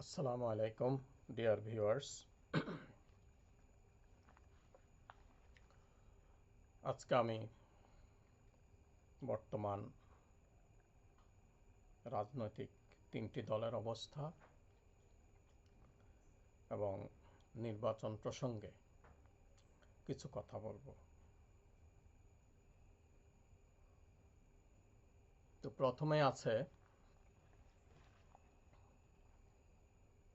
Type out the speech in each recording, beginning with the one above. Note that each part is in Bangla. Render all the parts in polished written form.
আসসালামু আলাইকুম ডিয়ার ভিউয়ার্স। আজকে আমি বর্তমান রাজনৈতিক তিনটি দলের অবস্থা এবং নির্বাচন প্রসঙ্গে কিছু কথা বলবো। তো প্রথমে আছে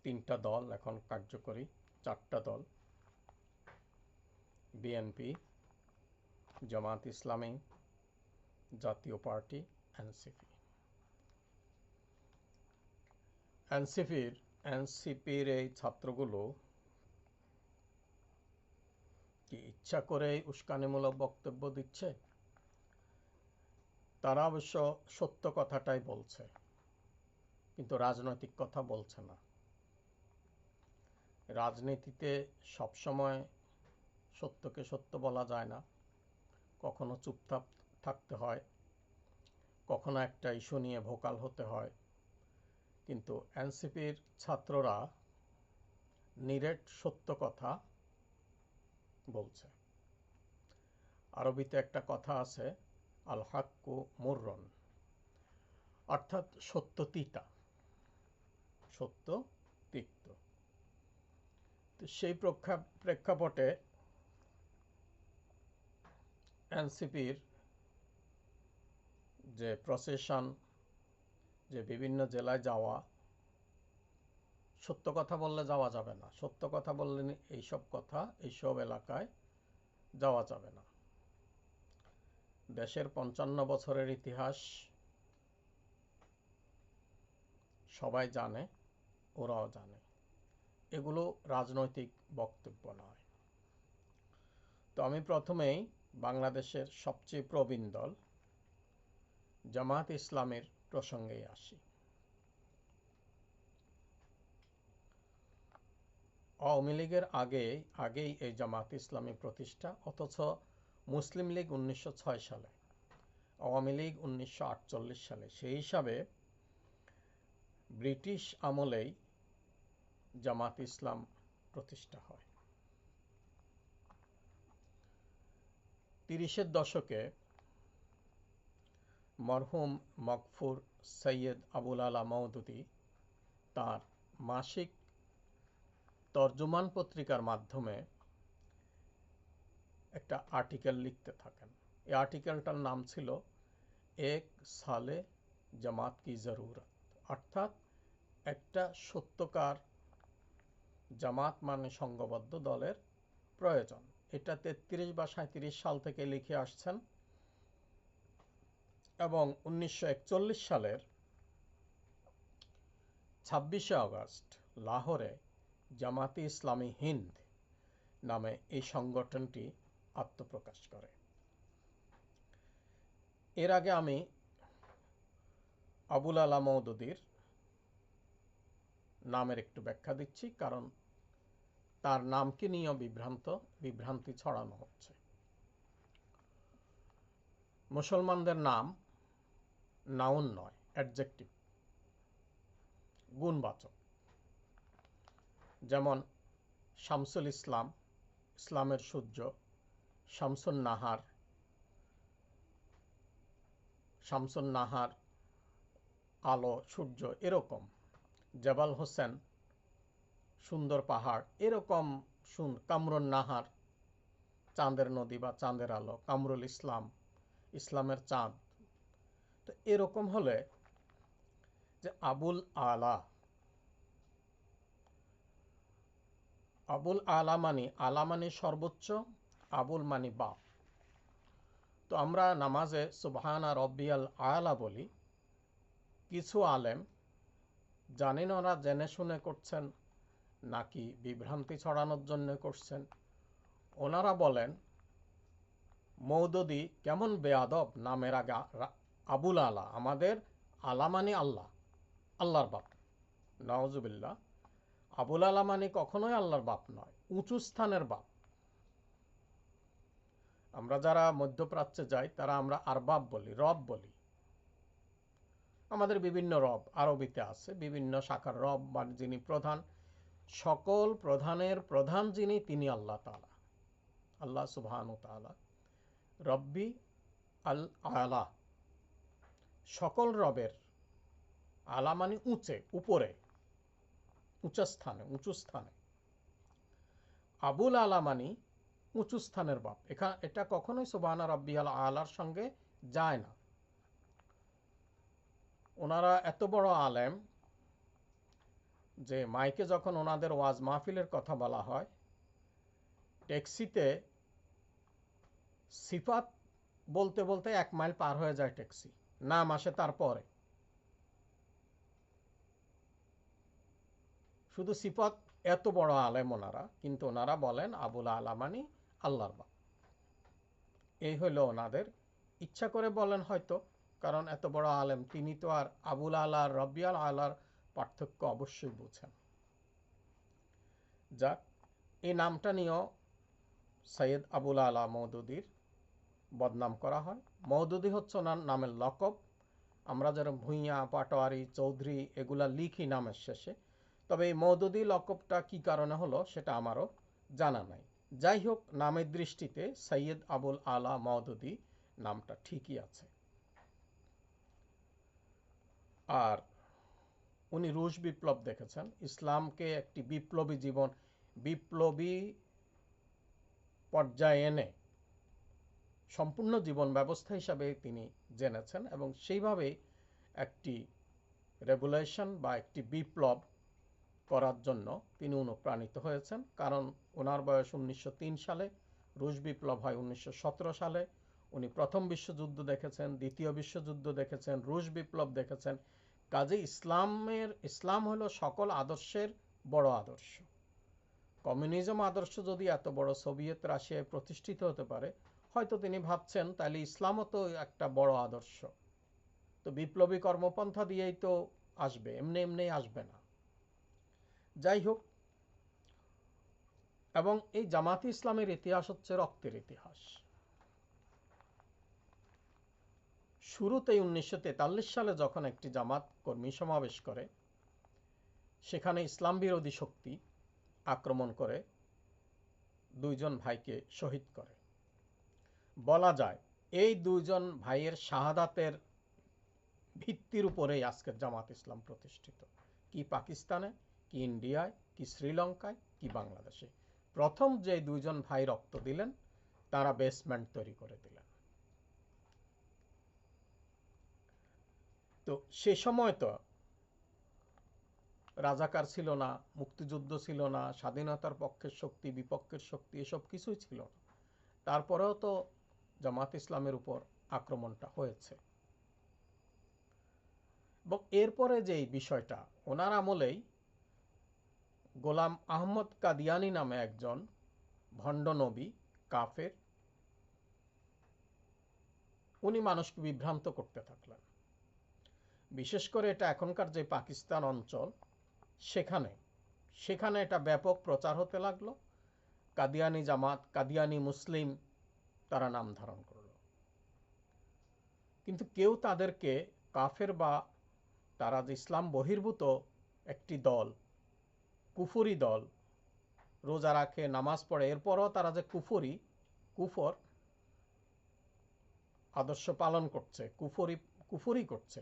তিনটা দল এখন কার্যকরী, চারটা দল: বিএনপি, জামাত ইসলামী, জাতীয় পার্টি, এনসিপি। এনসিপির এই ছাত্রগুলো কি ইচ্ছা করে উস্কানিমূলক বক্তব্য দিচ্ছে? তারা অবশ্য সত্য কথাটাই বলছে, কিন্তু রাজনৈতিক কথা বলছে না। রাজনীতিতে সবসময় সত্যকে সত্য বলা যায় না, কখনো চুপ থাকতে হয়, কখনো একটা ইস্যু নিয়ে ভোকাল হতে হয়। কিন্তু এনসিপির ছাত্ররা নিরেট সত্য কথা বলছে। আরবিতে একটা কথা আছে, আল হাক্কু মুররন, অর্থাৎ সত্য তিতা, সত্য তিক্ত। তো সেই প্রেক্ষাপটে এনসিপির যে প্রসেশন, যে বিভিন্ন জেলায় যাওয়া, সত্য কথা বললে যাওয়া যাবে না। সত্য কথা বললে এইসব এলাকায় যাওয়া যাবে না। দেশের ৫৫ বছরের ইতিহাস সবাই জানে, ওরাও জানে। এগুলো রাজনৈতিক বক্তব্য নয়। তো আমি প্রথমেই বাংলাদেশের সবচেয়ে প্রবীণ দল জামাত ইসলামের প্রসঙ্গেই আসি। আওয়ামী লীগের আগেই এই জামাত ইসলামী প্রতিষ্ঠা, অথচ মুসলিম লীগ ১৯০৬ সালে, আওয়ামী লীগ ১৯৪৮ সালে। সেই হিসাবে ব্রিটিশ আমলেই জামাত ইসলাম প্রতিষ্ঠা হয়। ৩০-এর দশকে মরহুম মকফুর সৈয়দ আবুল আলা মওদুদী তার মাসিক তর্জমান পত্রিকার মাধ্যমে একটা আর্টিকেল লিখতে থাকেন। এই আর্টিকেলটার নাম ছিল এক সালে জামাত কি জরুরত, অর্থাৎ একটা সত্যকার জামাত মানে সংঘবদ্ধ দলের প্রয়োজন। এটা ৩৩ বা ৩৭ সাল থেকে লিখে আসছেন এবং ১৯৪১ সালের ২৬শে আগস্ট লাহোরে জামাতে ইসলামী হিন্দ নামে এই সংগঠনটি আত্মপ্রকাশ করে। এর আগে আমি আবুল আলা মওদুদীর নামের একটু ব্যাখ্যা দিচ্ছি, কারণ তার নামকে নিয়েও বিভ্রান্তি ছড়ানো হচ্ছে। মুসলমানদের নাম নাউন নয়, অ্যাডজেক্টিভ, গুণবাচক। যেমন শামসুল ইসলাম, ইসলামের সূর্য; শামসুন নাহার, আলো, সূর্য, এরকম। জবাল হোসেন, সুন্দর পাহাড়, এরকম। কামরুন নাহার, চাঁদের নদী বা চাঁদের আলো; কামরুল ইসলাম, ইসলামের চাঁদ। তো এরকম হলে যে আবুল আলা মানি সর্বোচ্চ, আবুল মানি বাপ। তো আমরা নামাজে সুবহানা রব্বিয়াল আলা বলি। কিছু আলেম, জানি না ওরা জেনে শুনে করছেন নাকি বিভ্রান্তি ছড়ানোর জন্য করছেন, ওনারা বলেন মওদুদী কেমন বেয়াদব, নামের আগে আবুল আলা, আমাদের আলা মানে আল্লাহ, আল্লাহর বাপ। নাউজুবিল্লাহ। আবুল আলা মানে কখনোই আল্লাহর বাপ নয়, উঁচু স্থানের বাপ। আমরা যারা মধ্যপ্রাচ্যে যাই তারা আমরা আরবাব বলি, রব বলি। আমাদের বিভিন্ন রব আরবিতে আছে, বিভিন্ন শাখার রব বা যিনি প্রধান, সকল প্রধানের প্রধান যিনি, তিনি আল্লাহ তাআলা, আল্লাহ সুবহানাহু ওয়া তাআলা। রব্বি আল আলা, সকল রবের, আলা মানে উঁচে, উপরে, উঁচু স্থানে, উঁচু স্থানে। আবুল আলা মানে উঁচু স্থানের বাপ। এটা কখনোই সুবহানা রাব্বিয়াল আলার সঙ্গে যায় না। ওনারা এত বড় আলেম যে মাইকে যখন ওনাদের ওয়াজ মাহফিলের কথা বলা হয়, ট্যাক্সিতে সিফাত বলতে বলতে 1 মাইল পার হয়ে যায় ট্যাক্সি, নাম আসে তারপরে। শুধু সিফাত, এত বড় আলেম ওনারা, কিন্তু ওনারা বলেন আবুল আলা মানে আল্লাহর বাপ। এই হলো ওনাদের, ইচ্ছা করে বলেন হয়তো, কারণ এত বড় আলেম, তিনি তো আর আবুল আলা আর রব্বিয়াল আলার পার্থক্য অবশ্যই বুঝেন। যাক, এই নামটা নিয়েও সৈয়দ আবুল আলা মওদুদির বদনাম করা হয়। মওদুদি হচ্ছে ওনার নামের লকব। আমরা যারা ভূঁইয়া, পাটোয়ারি, চৌধুরী এগুলা লিখি নামের শেষে, তবে এই মওদুদি লকবটা কি কারণে হলো সেটা আমারও জানা নাই। যাই হোক, নামের দৃষ্টিতে সৈয়দ আবুল আলা মওদুদি নামটা ঠিকই আছে। আর উনি রুশ বিপ্লব দেখেছেন, ইসলামকে একটি বিপ্লবী জীবন, বিপ্লবী পর্যায়ে এনে সম্পূর্ণ জীবন ব্যবস্থা হিসাবে তিনি জেনেছেন, এবং সেইভাবেই একটি রেভুলেশন বা একটি বিপ্লব করার জন্য তিনি অনুপ্রাণিত হয়েছেন। কারণ ওনার বয়স 1903 সালে, রুশ বিপ্লব হয় 1917 সালে। উনি প্রথম বিশ্বযুদ্ধ দেখেছেন, দ্বিতীয় বিশ্বযুদ্ধ দেখেছেন, রুশ বিপ্লব দেখেছেন। কাজে ইসলাম হলো সকল আদর্শের বড় আদর্শ। কমিউনিজম আদর্শ যদি এত বড় সোভিয়েত রাশিয়ায় প্রতিষ্ঠিত হতে পারে, হয়তো তিনি ভাবছেন তাহলে ইসলামও তো একটা বড় আদর্শ, তো বিপ্লবী কর্মপন্থা দিয়েই তো আসবে, এমনি এমনি আসবে না। যাই হোক, এবং এই জামাতে ইসলামের ইতিহাস হচ্ছে রক্তের ইতিহাস। শুরুতেই 1943 সালে যখন একটি জামাত কর্মী সমাবেশ করে, সেখানে ইসলাম বিরোধী শক্তি আক্রমণ করে 2 জন ভাইকে শহীদ করে। বলা যায় এই 2 জন ভাইয়ের শাহাদাতের ভিত্তির উপরেই আজকের জামাত ইসলাম প্রতিষ্ঠিত। কি পাকিস্তানে, কি ইন্ডিয়ায়, কি শ্রীলঙ্কায়, কি বাংলাদেশে, প্রথম যে 2 জন ভাই রক্ত দিলেন, তারা বেসমেন্ট তৈরি করে দিলেন। তো সে সময় তো রাজাকার ছিল না, মুক্তিযুদ্ধ ছিল না, স্বাধীনতার পক্ষের শক্তি, বিপক্ষের শক্তি, এসব কিছুই ছিল না। তারপরেও তো জামাত ইসলামের উপর আক্রমণটা হয়েছে। এবং এরপরে যে বিষয়টা, ওনার আমলেই গোলাম আহমদ কাদিয়ানি নামে একজন ভণ্ড নবী, কাফের, উনি মানুষকে বিভ্রান্ত করতে থাকলেন। বিশেষ করে এটা এখনকার যে পাকিস্তান অঞ্চল, সেখানে এটা ব্যাপক প্রচার হতে লাগলো। কাদিয়ানি জামাত, কাদিয়ানি মুসলিম, তারা নাম ধারণ করল। কিন্তু কেউ তাদেরকে কাফের বা তারা যে ইসলাম বহির্ভূত একটি দল, কুফরি দল, রোজা রাখে, নামাজ পড়ে, এরপরও তারা যে কুফর আদর্শ পালন করছে, কুফরি করছে,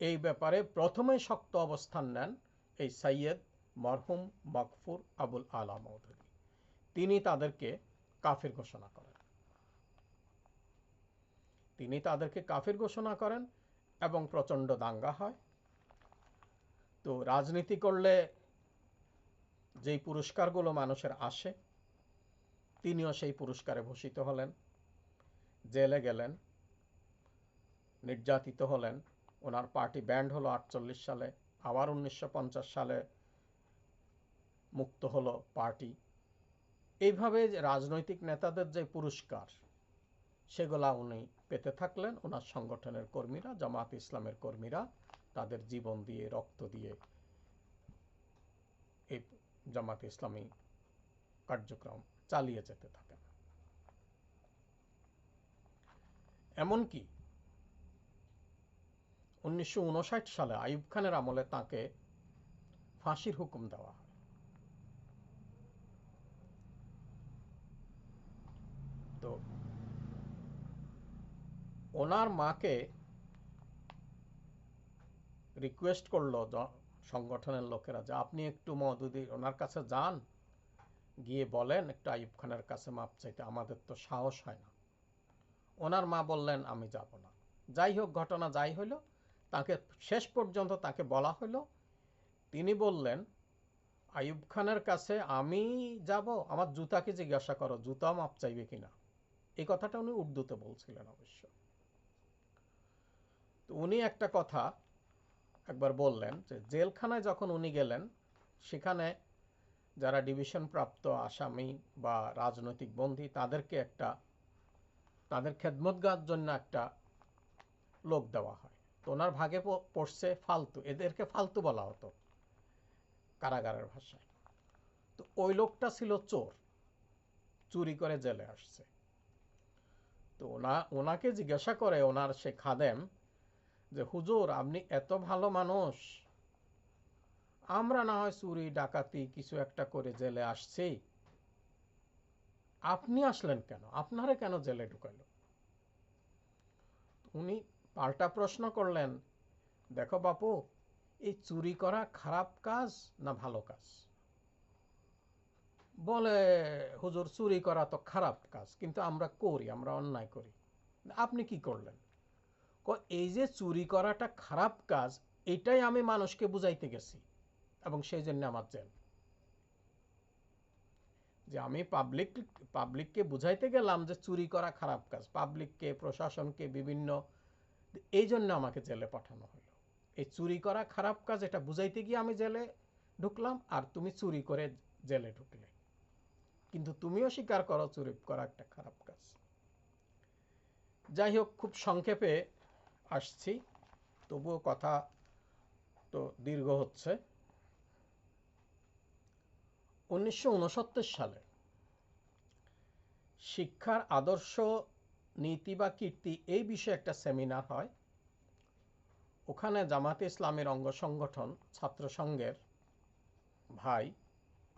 এই ব্যাপারে প্রথমে শক্ত অবস্থান নেন এই সৈয়দ মরহুম মকফুর আবুল আলা মওদুদি। তিনি তাদেরকে কাফির ঘোষণা করেন এবং প্রচণ্ড দাঙ্গা হয়। তো রাজনীতি করলে যেই পুরস্কারগুলো মানুষের আসে, তিনিও সেই পুরস্কারে ভূষিত হলেন, জেলে গেলেন, নির্যাতিত হলেন। ওনার পার্টি ব্যান্ড হলো 48 সালে, আবার 1950 সালে মুক্ত হলো পার্টি। এইভাবে রাজনৈতিক নেতাদের যে পুরস্কার, সেগুলা উনি পেতে থাকলেন। ওনার সংগঠনের কর্মীরা, জামাত ইসলামের কর্মীরা তাদের জীবন দিয়ে, রক্ত দিয়ে এই জামাত ইসলামী কার্যক্রম চালিয়ে যেতে থাকেন। এমনকি 1959 সালে আইয়ুব খানের আমলে তাকে ফাঁসির হুকুম দেওয়া হয়। তো ওনার মাকে রিকোয়েস্ট করলো সংগঠনের লোকেরা যে আপনি একটু মওদুদি ওনার কাছে যান, গিয়ে বলেন একটু আইয়ুব খানের কাছে মাপ চাইতে, আমাদের তো সাহস হয় না। ওনার মা বললেন আমি যাব না। যাই হোক, ঘটনা যাই হলো, তাকে শেষ পর্যন্ত তাকে বলা হলো, তিনি বললেন আইয়ুব খানের কাছে আমি যাব, আমার জুতাকে জিজ্ঞাসা করো জুতা মাপ চাইবে কিনা। এই কথাটা উনি উর্দুতে বলছিলেন অবশ্য। তো উনি একটা কথা একবার বললেন যে জেলখানায় যখন উনি গেলেন, সেখানে যারা ডিভিশন প্রাপ্ত আসামি বা রাজনৈতিক বন্দী তাদেরকে তাদের খেদমতগার জন্য একটা লোক দেওয়া হয়। তো ওনার ভাগে পড়ছে ফালতু, এদেরকে ফালতু বলা হতো কারাগারের ভাষায়। তো ওই লোকটা ছিল চোর, চুরি করে জেলে আসছে। তো ওনাকে জিজ্ঞাসা করে ওনার সে খাদেম যে হুজুর আপনি এত ভালো মানুষ, আমরা না হয় চুরি ডাকাতি কিছু একটা করে জেলে আসছি, আপনি আসলেন কেন, আপনারে কেন জেলে ঢুকাইলো? উনি পাল্টা প্রশ্ন করলেন, দেখো বাপু, এই চুরি করা খারাপ কাজ না ভালো কাজ? বলে হুজুর চুরি করা তো খারাপ কাজ, কিন্তু আমরা করি, আমরা অন্যায় করি। আপনি কি করলেন? এই যে চুরি করাটা খারাপ কাজ, এটাই আমি মানুষকে বুঝাইতে গেছি এবং সেই জন্য আমার জেল। যে আমি পাবলিককে বুঝাইতে গেলাম যে চুরি করা খারাপ কাজ, পাবলিককে প্রশাসনকে বিভিন্ন, এই জন্য আমাকে জেলে পাঠানো হলো। এই চুরি করা খারাপ কাজ এটা বুঝাইতে গিয়ে আমি জেলে ঢুকলাম, আর তুমি চুরি করে জেলে ঢুকলে, কিন্তু তুমিও স্বীকার করো চুরি করা একটা খারাপ কাজ। যাই হোক, খুব সংক্ষেপে আসছি, তবুও কথা তো দীর্ঘ হচ্ছে। 1969 সালে শিক্ষার আদর্শ, নীতি বা কীর্তি এই বিষয়ে একটা সেমিনার হয়। ওখানে জামাতে ইসলামের অঙ্গ সংগঠন ছাত্র সংঘের ভাই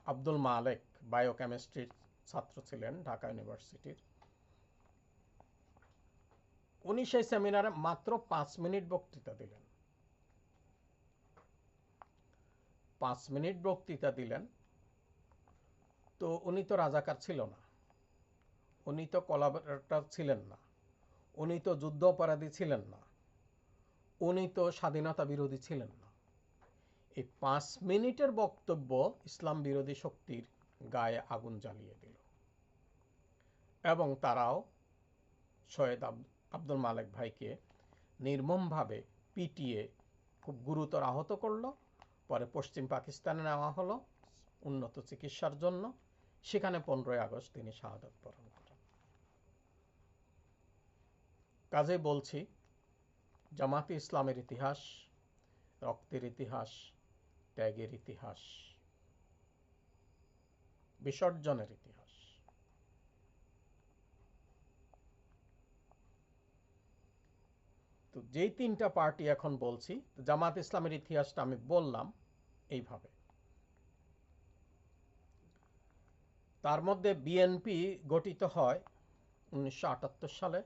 আব্দুল মালেক, বায়োকেমিস্ট্রির ছাত্র ছিলেন ঢাকা ইউনিভার্সিটির, উনি সেই সেমিনারে মাত্র 5 মিনিট বক্তৃতা দিলেন। 5 মিনিট বক্তৃতা দিলেন। তো উনি তো রাজাকার ছিল না, উনি তো কোলাবরেটর ছিলেন না, উনি তো যুদ্ধ অপরাধী ছিলেন না, উনি তো স্বাধীনতা বিরোধী ছিলেন না। এই 5 মিনিটের বক্তব্য ইসলাম বিরোধী শক্তির গায়ে আগুন জ্বালিয়ে দিল, এবং তারাও সৈয়দ আব্দুল মালেক ভাইকে নির্মমভাবে পিটিয়ে খুব গুরুতর আহত করলো। পরে পশ্চিম পাকিস্তানে নেওয়া হলো উন্নত চিকিৎসার জন্য। সেখানে 15ই আগস্ট তিনি শাহাদাত বরণ করেন। কাজে বলছি, জামাতে ইসলামের ইতিহাস রক্তের ইতিহাস, ত্যাগের ইতিহাস, বিসর্জনের ইতিহাস। তো যেই 3টা পার্টি এখন বলছি, জামাত ইসলামের ইতিহাসটা আমি বললাম এইভাবে। তার মধ্যে বিএনপি গঠিত হয় 1978 সালে,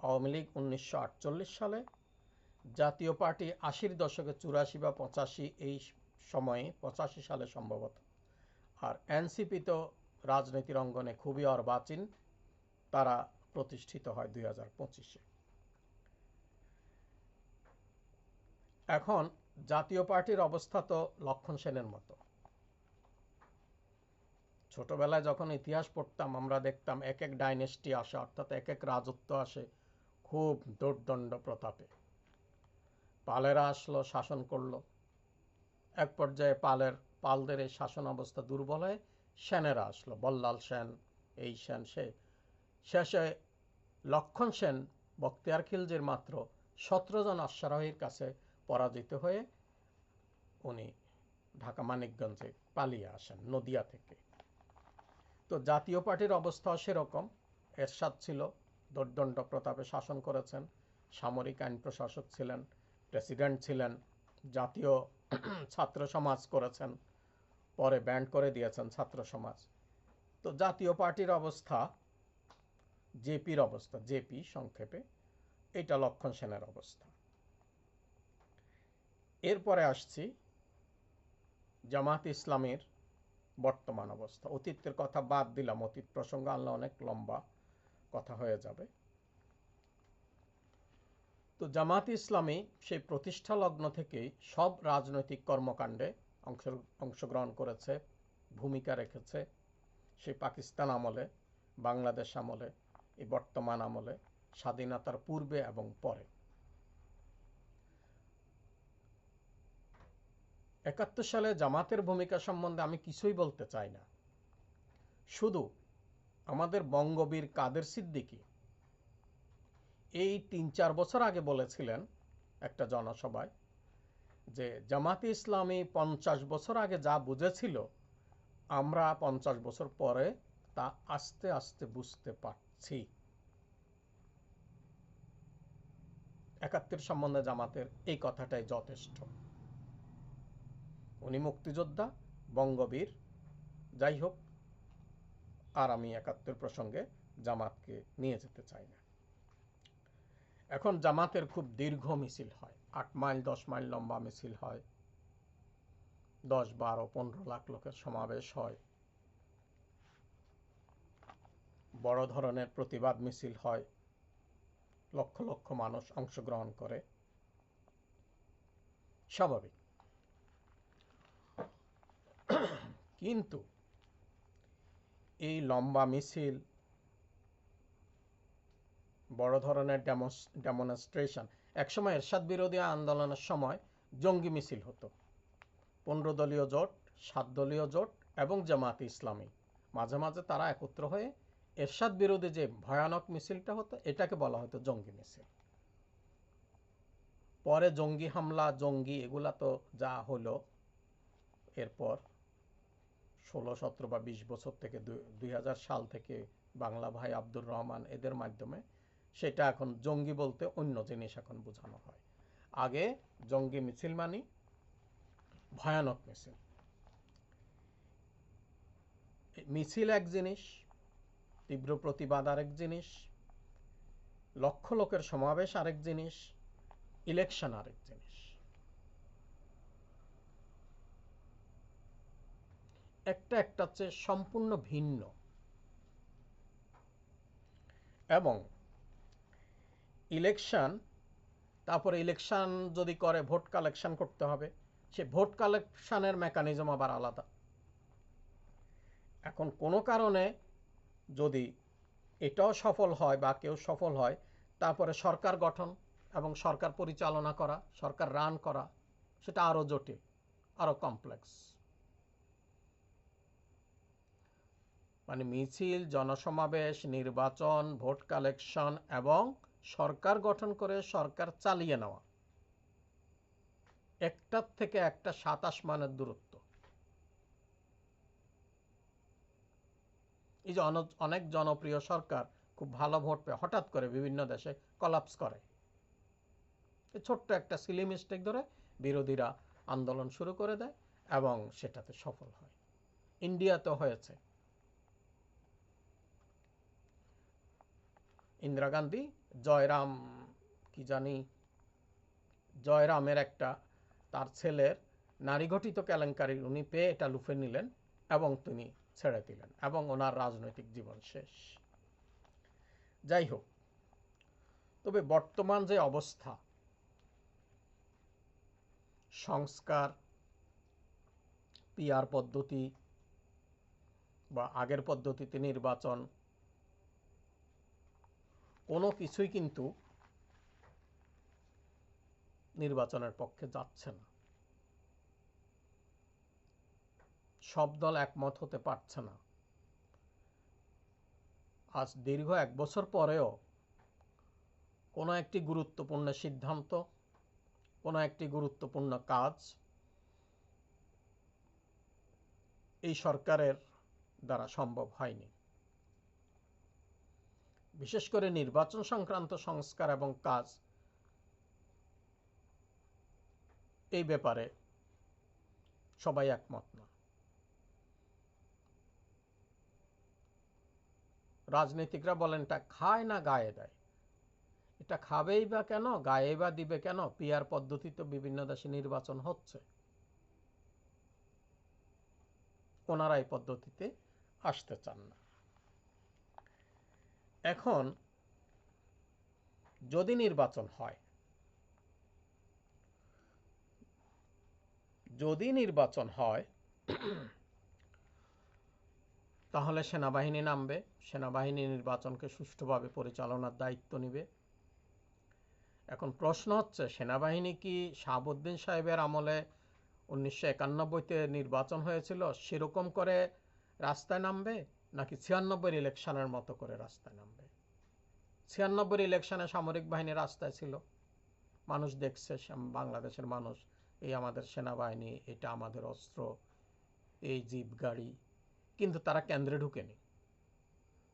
আওয়ামী লীগ 1948 সালে, জাতীয় পার্টি 80-র দশকে 84 বা 85 এই সময়ে, 85 সালে সম্ভবত, আর এনসিপি তো রাজনীতির অঙ্গনে খুবই অর্বাচীন, তারা প্রতিষ্ঠিত হয় 2025-এ। এখন জাতীয় পার্টির অবস্থা তো লক্ষণ সেনের মতো। ছোটবেলায় যখন ইতিহাস পড়তাম আমরা দেখতাম এক এক ডাইনেস্টি আসে, অর্থাৎ এক এক রাজত্ব আসে খুব দোর্দণ্ড প্রতাপে। পালেরা আসলো, শাসন করলো। এক পর্যায়ে পালদের এই শাসন অবস্থা দুর্বল হয়ে সেনেরা আসলো, বল্লাল সেন, এই সেন সে। শেষে লক্ষণ সেন বখতিয়ার খিলজির মাত্র 17 জন অশ্বারোহীর কাছে পরাজিত হয়ে উনি ঢাকা মানিকগঞ্জে পালিয়ে আসেন নদিয়া থেকে। তো জাতীয় পার্টির অবস্থাও সেরকম। এরশাদ ছিল, দোর্দণ্ড প্রতাপে শাসন করেছেন, সামরিক আইন প্রশাসক ছিলেন, প্রেসিডেন্ট ছিলেন, জাতীয় ছাত্র সমাজ করেছেন, পরে ব্যান্ড করে দিয়েছেন ছাত্র সমাজ। তো জাতীয় পার্টির অবস্থা, জেপির অবস্থা, জেপি সংক্ষেপে, এটা লক্ষণ সেনের অবস্থা। এরপরে আসছি জামাত ইসলামীর বর্তমান অবস্থা। অতীতের কথা বাদ দিলাম, অতীত প্রসঙ্গ আনলে অনেক লম্বা কথা হয়ে যাবে। তো জামাত ইসলামী সেই প্রতিষ্ঠা লগ্ন থেকেই সব রাজনৈতিক কর্মকাণ্ডে অংশগ্রহণ করেছে, ভূমিকা রেখেছে। সেই পাকিস্তান আমলে, বাংলাদেশ আমলে, এই বর্তমান আমলে, স্বাধীনতার পূর্বে এবং পরে। 71 সালে জামাতের ভূমিকা সম্বন্ধে আমি কিছুই বলতে চাই না। শুধু আমাদের বঙ্গবীর কাদের সিদ্দিকী এই 3-4 বছর আগে বলেছিলেন একটা জনসভায় যে জামাতে ইসলামী 50 বছর আগে যা বুঝেছিল, আমরা 50 বছর পরে তা আস্তে আস্তে বুঝতে পারছি। 71 সম্বন্ধে জামাতের এই কথাটাই যথেষ্ট। উনি মুক্তিযোদ্ধা, বঙ্গবীর, যাই হোক, আর আমি 71 প্রসঙ্গে জামাতকে নিয়ে যেতে চাই না। এখন জামাতের খুব দীর্ঘ মিছিল হয়, 8 মাইল 10 মাইল লম্বা মিছিল হয়, 10, 12, 15 লাখ লোকের সমাবেশ হয়, বড় ধরনের প্রতিবাদ মিছিল হয়, লক্ষ লক্ষ মানুষ অংশগ্রহণ করে, স্বাভাবিক। কিন্তু এই লম্বা মিছিল, বড় ধরনের ডেমনস্ট্রেশন, একসময় এরশাদ বিরোধী আন্দোলনের সময় জঙ্গি মিছিল হতো। 15 দলীয় জোট, 7 দলীয় জোট এবং জামাত ইসলামী মাঝে মাঝে তারা একত্র হয়ে এরশাদ বিরোধী যে ভয়ানক মিছিলটা হতো, এটাকে বলা হতো জঙ্গি মিছিল। পরে জঙ্গি হামলা, জঙ্গি এগুলা তো যা হলো, এরপর 16, 17 বা 20 বছর থেকে 2000 সাল থেকে বাংলা ভাই আব্দুর রহমান এদের মাধ্যমে সেটা এখন জঙ্গি বলতে অন্য জিনিস এখন বোঝানো হয়। আগে জঙ্গি মিছিল মানে ভয়ানক মিছিল। মিছিল এক জিনিস, তীব্র প্রতিবাদ আরেক জিনিস, লক্ষ লোকের সমাবেশ আরেক জিনিস, ইলেকশন আরেক জিনিস। একটা চেয়ে সম্পূর্ণ ভিন্ন। এবং ইলেকশন, তারপরে ইলেকশন যদি করে ভোট কালেকশন করতে হবে, সে ভোট কালেকশনের মেকানিজম আবার আলাদা। এখন কোনো কারণে যদি এটাও সফল হয় বা কেউ সফল হয়, তারপরে সরকার গঠন এবং সরকার পরিচালনা করা, সরকার রান করা, সেটা আরও জটিল, আরও কমপ্লেক্স। মানে মিছিল, জনসমাবেশ, নির্বাচন, ভোট কালেকশন এবং সরকার গঠন করে সরকার চালিয়ে নেওয়া, একটার থেকে একটা 7 আসমানের দূরত্ব। এই যে অনেক জনপ্রিয় সরকার খুব ভালো ভোট পেয়ে হঠাৎ করে বিভিন্ন দেশে কলাপস করে, ছোট্ট একটা সিলি মিস্টেক ধরে বিরোধীরা আন্দোলন শুরু করে দেয় এবং সেটাতে সফল হয়। ইন্ডিয়াতে হয়েছে। ইন্দিরা গান্ধী জয়রাম, কি জানি, জয়রামের একটা, তার ছেলের নারী ঘটিত কেলেঙ্কারি উনি পেয়ে এটা লুফে নিলেন এবং তিনি ছেড়ে দিলেন এবং ওনার রাজনৈতিক জীবন শেষ। যাই হোক, তবে বর্তমান যে অবস্থা, সংস্কার, পিআর পদ্ধতি বা আগের পদ্ধতিতে নির্বাচন, কোনো কিছুই কিন্তু নির্বাচনের পক্ষে যাচ্ছে না। সব দল একমত হতে পারছে না। আজ দীর্ঘ 1 বছর পরেও কোনো একটি গুরুত্বপূর্ণ সিদ্ধান্ত, কোনো একটি গুরুত্বপূর্ণ কাজ এই সরকারের দ্বারা সম্ভব হয়নি। বিশেষ করে নির্বাচন সংক্রান্ত সংস্কার এবং কাজ এই ব্যাপারে সবাই একমত না। রাজনীতিকরা বলেন এটা খায় না গায়ে দেয়। এটা খাবেই বা কেন, গায়ে বা দিবে কেন? পিআর পদ্ধতিতে বিভিন্ন দেশে নির্বাচন হচ্ছে, ওনারা এই পদ্ধতিতে আসতে চান না। এখন যদি নির্বাচন হয়, তাহলে সেনাবাহিনী নামবে। সেনাবাহিনী নির্বাচনকে সুষ্ঠুভাবে পরিচালনার দায়িত্ব নেবে। এখন প্রশ্ন হচ্ছে, সেনাবাহিনী কি শাহাবুদ্দিন সাহেবের আমলে 1991-তে নির্বাচন হয়েছিল সেরকম করে রাস্তায় নামবে, নাকি 96-এর ইলেকশনের মতো করে রাস্তায় নামবে? 96-এর ইলেকশনে সামরিক বাহিনী রাস্তায় ছিল, মানুষ দেখছে, বাংলাদেশের মানুষ, এই আমাদের সেনাবাহিনী, এটা আমাদের অস্ত্র, এই জিপ গাড়ি, কিন্তু তারা কেন্দ্রে ঢুকেনি।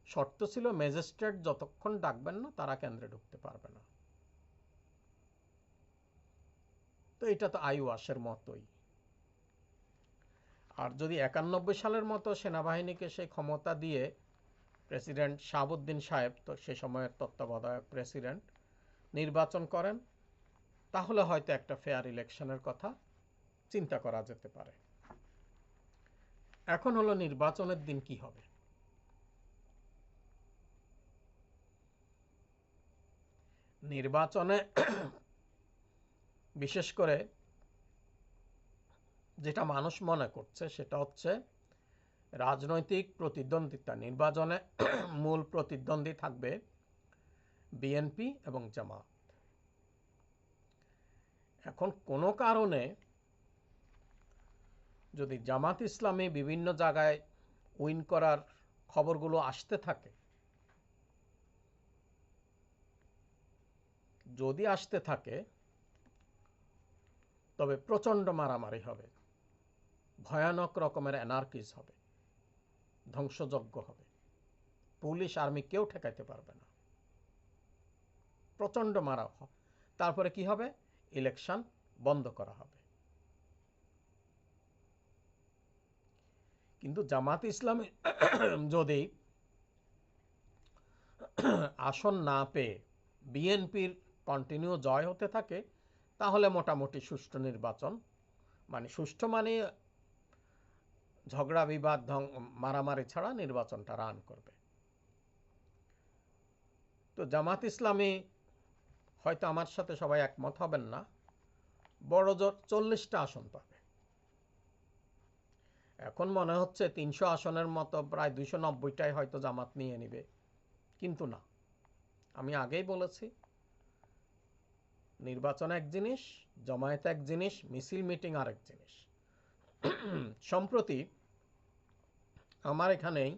শর্ত ছিল ম্যাজিস্ট্রেট যতক্ষণ ডাকবেন না তারা কেন্দ্রে ঢুকতে পারবে না। তো এটা তো আইওয়াসের মতোই। আর যদি 91 সালের মতো সেনাবাহিনীকে সেই ক্ষমতা দিয়ে প্রেসিডেন্ট শাহাবুদ্দিন সাহেব, তো সে সময়ের তত্ত্বাবধায়ক প্রেসিডেন্ট, নির্বাচন করেন, তাহলে হয়তো একটা ফেয়ার ইলেকশনের কথা চিন্তা করা যেতে পারে। এখন হলো নির্বাচনের দিন কি হবে। নির্বাচনে বিশেষ করে যেটা মানুষ মনে করছে সেটা হচ্ছে রাজনৈতিক প্রতিদ্বন্দ্বিতা। নির্বাচনে মূল প্রতিদ্বন্দ্বী থাকবে বিএনপি এবং জামাত। এখন কোনো কারণে যদি জামাত ইসলামী বিভিন্ন জায়গায় উইন করার খবরগুলো আসতে থাকে, যদি আসতে থাকে, তবে প্রচণ্ড মারামারি হবে, ভয়ানক রকমের অ্যানার্কিস হবে, ধ্বংসযজ্ঞ হবে, পুলিশ আর্মি কেউ ঠেকাইতে পারবে না, প্রচণ্ড মারা হবে। তারপরে কি হবে? ইলেকশন বন্ধ করা হবে। কিন্তু জামাত ইসলামী যদি আসন না পেয়ে বিএনপির কন্টিনিউ জয় হতে থাকে, তাহলে মোটামুটি সুষ্ঠু নির্বাচন, মানে সুষ্ঠু মানে ঝগড়া বিবাদ মারামারি ছাড়া নির্বাচনটা রান করবে। তো জামাত ইসলামী হয়তো আমার সাথে সবাই একমত হবেন না, বড় জোর 40টা আসন পাবে। এখন মনে হচ্ছে 300 আসনের মতো প্রায় 290টাই হয়তো জামাত নিয়ে নিবে, কিন্তু না। আমি আগেই বলেছি, নির্বাচন এক জিনিস, জমায়েত এক জিনিস, মিছিল মিটিং আরেক জিনিস। সম্প্রতি আমার এখানেই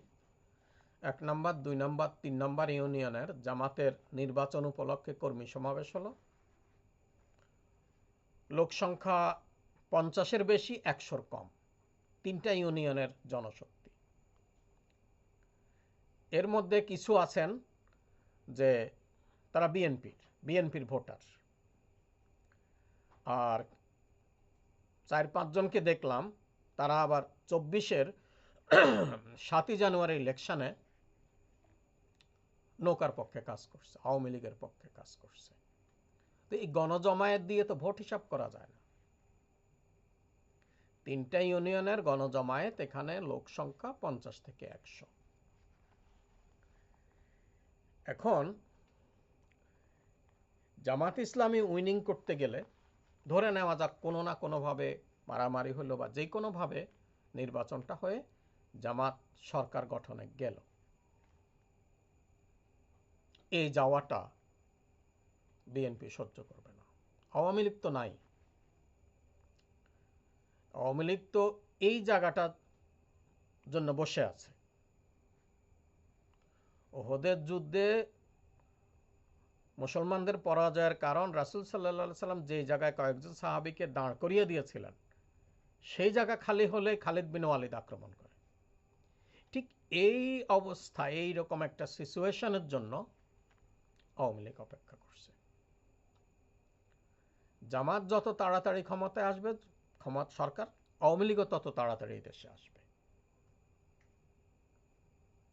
1 নম্বর, 2 নম্বর, 3 নম্বর ইউনিয়নের জামাতের নির্বাচন উপলক্ষে কর্মী সমাবেশ হলো। লোক সংখ্যা 50-এর বেশি, 100-র কম, 3টা ইউনিয়নের জনশক্তি। এর মধ্যে কিছু আছেন যে তারা বিএনপির ভোটার, আর 4-5 জনকে দেখলাম তারা আবার 24-এর 7ই জানুয়ারি ইলেকশনে নৌকার পক্ষে কাজ করছে, আওয়ামী লীগের পক্ষে কাজ করছে। তো এই গণজমায়েত দিয়ে তো ভোট হিসাব করা যায় না। 3টা ইউনিয়নের গণজমায়েত, এখানে লোক সংখ্যা 50 থেকে 100। এখন জামাত ইসলামী উইনিং করতে গেলে, ধরে নেওয়া যাক কোনো না কোনোভাবে মারামারি হলো বা যে কোনোভাবে নির্বাচনটা হয়ে জামাত সরকার গঠনে গেল, এই যাওয়াটা বিএনপি সহ্য করবে না। আওয়ামী লীগ তো নাই, আওয়ামী লীগ তো এই জায়গাটার জন্য বসে আছে। ওহদের যুদ্ধে মুসলমানদের পরাজয়ের কারণ রাসূল সাল্লাল্লাহু আলাইহি সাল্লাম যে জায়গায় কয়েকজন সাহাবীকে দাঁড় করিয়ে দিয়েছিলেন, সেই জায়গা খালি হলে খালিদ বিন ওয়ালিদ আক্রমণ করে। ঠিক এই অবস্থা, এই রকম একটা সিচুয়েশনের জন্য আওয়ামী লীগ অপেক্ষা করছে। জামাত যত তাড়াতাড়ি ক্ষমতায় আসবে, সরকার, আওয়ামী লীগও তত তাড়াতাড়ি দেশে আসবে।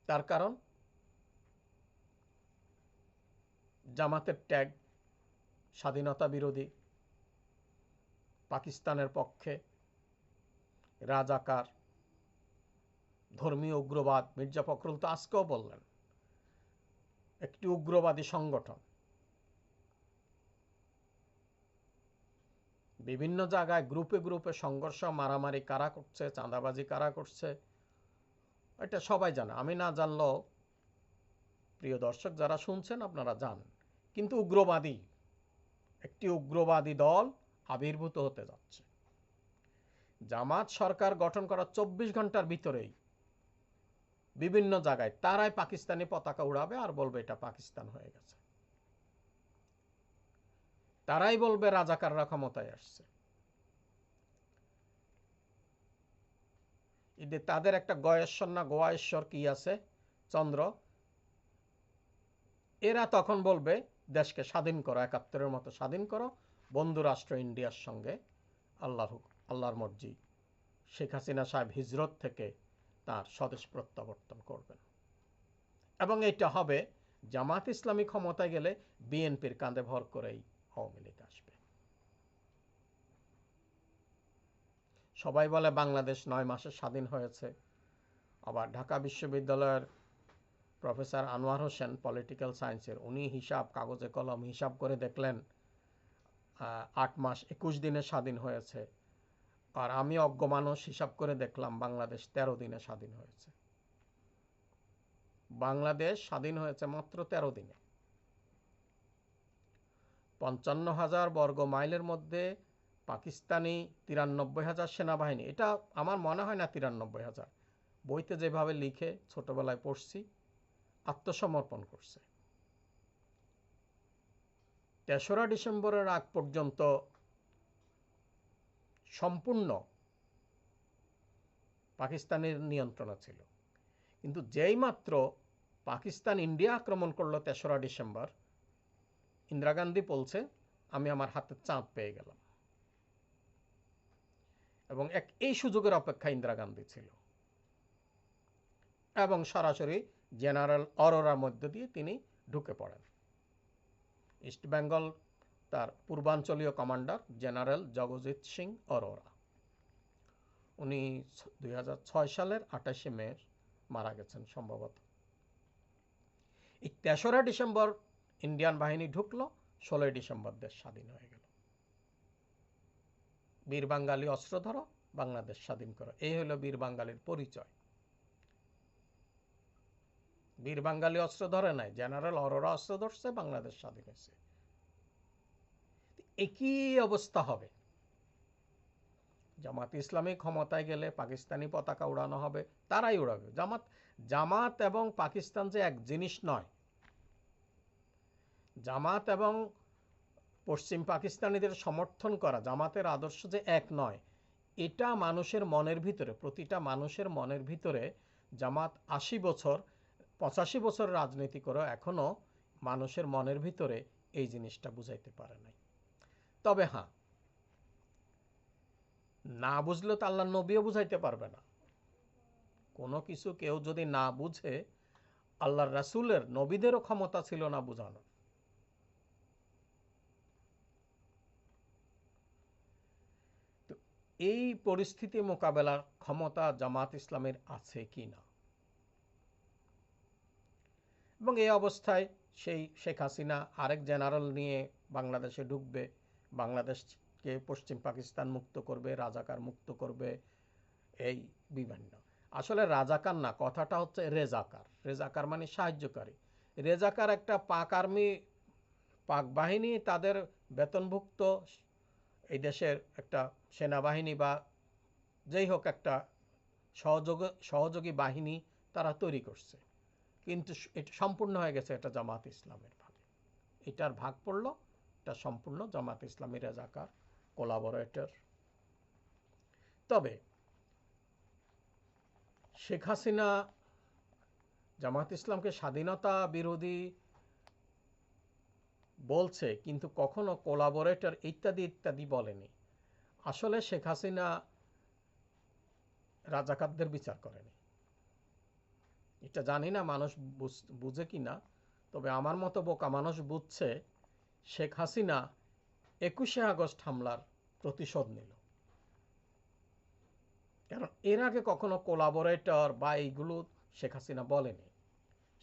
তার কারণ জামাতের ট্যাগ স্বাধীনতা বিরোধী, পাকিস্তানের পক্ষে, রাজাকার, ধর্মীয় উগ্রবাদ। মির্জা ফখরুল তো আজকেও বললেন একটি উগ্রবাদী সংগঠন। বিভিন্ন জায়গায় গ্রুপে গ্রুপে সংঘর্ষ, মারামারি কারা করছে, চাঁদাবাজি কারা করছে, এটা সবাই জানে। আমি না জানলেও প্রিয় দর্শক যারা শুনছেন আপনারা জানেন। কিন্তু একটি উগ্রবাদী দল আবির্ভূত হতে যাচ্ছে। জামাত সরকার গঠন করার 24 ঘন্টার ভিতরেই বিভিন্ন জায়গায় তারাই পাকিস্তানি পতাকা উড়াবে আর বলবে এটা পাকিস্তান হয়ে গেছে। তারাই বলবে রাজাকাররা ক্ষমতায় আসছে। তাদের একটা গয়েশ্বর না গোয়াশ্বর কি আছে, চন্দ্র, এরা তখন বলবে দেশকে স্বাধীন করো, 71-এর মতো স্বাধীন করো, বন্ধু রাষ্ট্র ইন্ডিয়ার সঙ্গে আল্লাহর মর্জি। শেখ হাসিনা সাহেব হিজরত থেকে তার স্বদেশ প্রত্যাবর্তন করবেন এবং এটা হবে জামাত ইসলামী ক্ষমতায় গেলে বিএনপির কাঁধে ভর করেই আওয়ামী লীগ আসবে। সবাই বলে বাংলাদেশ 9 মাসে স্বাধীন হয়েছে। আবার ঢাকা বিশ্ববিদ্যালয়ের প্রফেসর আনোয়ার হোসেন, পলিটিক্যাল সায়েন্সের, উনি কাগজে কলম হিসাব করে দেখলেন 8 মাস 21 দিনে স্বাধীন হয়েছে। আর আমি অজ্ঞ মানুষ হিসাব করে দেখলাম বাংলাদেশ 13 দিনে স্বাধীন হয়েছে। বাংলাদেশ স্বাধীন হয়েছে মাত্র 13 দিনে। 55,000 বর্গ মাইলের মধ্যে পাকিস্তানি 93,000 সেনাবাহিনী, এটা আমার মনে হয় না 93,000, বইতে যেভাবে লিখে ছোটবেলায় পড়ছি, আত্মসমর্পণ করছে। 3রা ডিসেম্বরের আগ পর্যন্ত সম্পূর্ণ পাকিস্তানের নিয়ন্ত্রণে ছিল। কিন্তু যেই মাত্র পাকিস্তান ইন্ডিয়া আক্রমণ করলো 3রা ডিসেম্বর, ইন্দিরা গান্ধী বলছে আমি আমার হাতে চাঁদ পেয়ে গেলাম। এবং এই সুযোগের অপেক্ষা ইন্দিরা গান্ধী ছিল এবং সরাসরি জেনারেল অরোরার মধ্য দিয়ে তিনি ঢুকে পড়েন। ইস্ট বেঙ্গল তার পূর্বাঞ্চলীয় কমান্ডার জেনারেল জগজিৎ সিং অরোরা, উনি 2006 সালের 28শে মে মারা গেছেন সম্ভবত। এই 3রা ডিসেম্বর ইন্ডিয়ান বাহিনী ঢুকলো, 16 ডিসেম্বর দেশ স্বাধীন হয়ে গেল। বীর বাঙালি অস্ত্র ধরো, বাংলাদেশ স্বাধীন করো, এই হলো বীর বাঙালির পরিচয়। বীর বাঙালি অস্ত্র ধরে নাই, জেনারেল অরোরা অস্ত্র ধরছে, বাংলাদেশ স্বাধীন হয়েছে। একই অবস্থা হবে। জামাত ইসলামী ক্ষমতায় গেলে পাকিস্তানি পতাকা উড়ানো হবে, তারাই উড়াবে। জামাত এবং পাকিস্তান যে এক জিনিস নয়। জামাত এবং পশ্চিম পাকিস্তানিদের সমর্থন করা জামাতের আদর্শ যে এক নয়, এটা মানুষের মনের ভিতরে, প্রতিটা মানুষের মনের ভিতরে, জামাত 80 বছর 85 বছর রাজনীতি করে এখনো মানুষের মনের ভিতরে এই জিনিসটা বুঝাইতে পারে নাই। তবে হ্যাঁ, না বুঝলে তো আল্লাহর নবীও বুঝাইতে পারবে না। কোনো কিছু কেউ যদি না বুঝে, আল্লাহর রাসূলের, নবীদেরও ক্ষমতা ছিল না বুঝানো। তো এই পরিস্থিতি মোকাবেলার ক্ষমতা জামাত ইসলামের আছে কি না, এবং এই অবস্থায় সেই শেখ হাসিনা আরেক জেনারেল নিয়ে বাংলাদেশে ঢুকবে, বাংলাদেশকে পশ্চিম পাকিস্তান মুক্ত করবে, রাজাকার মুক্ত করবে, এই বিভিন্ন। আসলে রাজাকার না, কথাটা হচ্ছে রেজাকার। রেজাকার মানে সাহায্যকারী। রেজাকার একটা পাক আর্মি, পাক বাহিনী, তাদের বেতনভুক্ত এই দেশের একটা সেনাবাহিনী বা যেই হোক একটা সহযোগী বাহিনী তারা তৈরি করছে। কিন্তু এটা সম্পূর্ণ হয়ে গেছে এটা জামাত ইসলামের ভাগে। এটার ভাগ পড়লো, এটা সম্পূর্ণ জামাত ইসলামী রেজাকার কোলাবোরেটর। তবে শেখ হাসিনা জামাত ইসলামকে স্বাধীনতা বিরোধী বলছে, কিন্তু কখনো কোলাবোরেটর ইত্যাদি ইত্যাদি বলেনি। আসলে শেখ হাসিনা রাজাকারদের বিচার করেনি। এটা জানি না মানুষ বুঝে কিনা, তবে আমার মতো বোকা মানুষ বুঝছে শেখ হাসিনা 21শে আগস্ট হামলার প্রতিশোধ নিল। কারণ এর আগে কখনো কোলাবোরেটর বা এইগুলো শেখ হাসিনা বলেনি।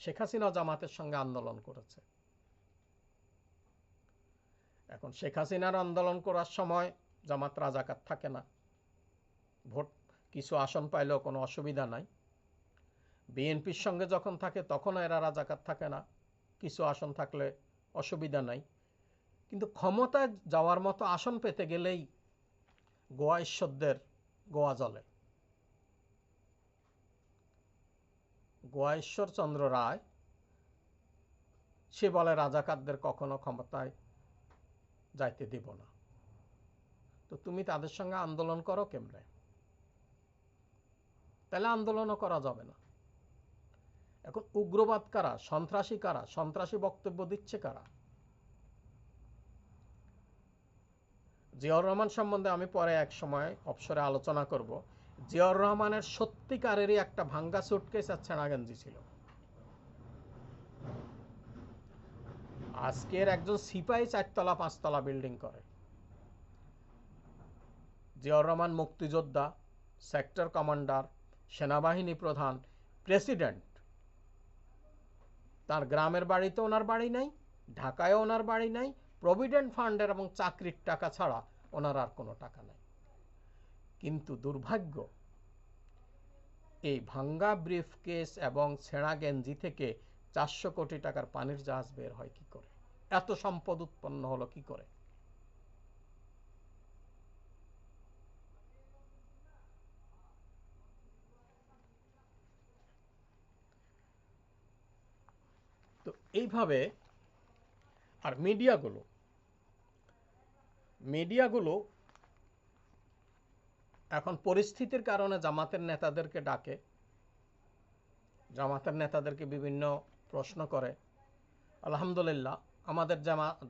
শেখ হাসিনা জামাতের সঙ্গে আন্দোলন করেছে। এখন শেখ হাসিনার আন্দোলন করার সময় জামাত রাজাকার থাকে না, ভোট কিছু আসন পাইলেও কোনো অসুবিধা নাই। বিএনপির সঙ্গে যখন থাকে তখন এরা রাজাকার থাকে না, কিছু আসন থাকলে অসুবিধা নাই। কিন্তু ক্ষমতায় যাওয়ার মতো আসন পেতে গেলেই গোয়া ঈশ্বরদের গোয়া জ্বলে। গোয়া ঈশ্বরচন্দ্র রায় সে বলে রাজাকারদের কখনো ক্ষমতায় যাইতে দিব না। তো তুমি তাদের সঙ্গে আন্দোলন করো কেমনে? তাহলে আন্দোলনও করা যাবে না। এখন উগ্রবাদ কারা, সন্ত্রাসী কারা, সন্ত্রাসী বক্তব্য দিচ্ছে কারা? জিয়াউর রহমান সম্বন্ধে আমি পরে এক সময় অবসরে আলোচনা করব। জিয়াউর রহমানের সত্যিকারেরই একটা ভাঙ্গা সুটকেস আর ছেঁড়া গেঞ্জি ছিল। আজকের একজন সিপাহী 4তলা 5তলা বিল্ডিং করে। জিয়াউর রহমান মুক্তিযোদ্ধা, সেক্টর কমান্ডার, সেনাবাহিনী প্রধান, প্রেসিডেন্ট। তার গ্রামের বাড়িতে ওনার বাড়ি নাই, ঢাকায় ওনার বাড়ি নাই, প্রভিডেন্ট ফান্ডের এবং চাকরির টাকা ছাড়া ওনার আর কোনো টাকা নাই। কিন্তু দুর্ভাগ্য, এই ভাঙ্গা ব্রিফকেস এবং ছেঁড়া গেঞ্জি থেকে 400 কোটি টাকার পানির জাহাজ বের হয় কি করে? এত সম্পদ উৎপন্ন হলো কি করে? তো এইভাবে। আর মিডিয়াগুলো এখন পরিস্থিতির কারণে জামাতের নেতাদেরকে ডাকে, জামাতের নেতাদেরকে বিভিন্ন প্রশ্ন করে। আলহামদুলিল্লাহ, আমাদের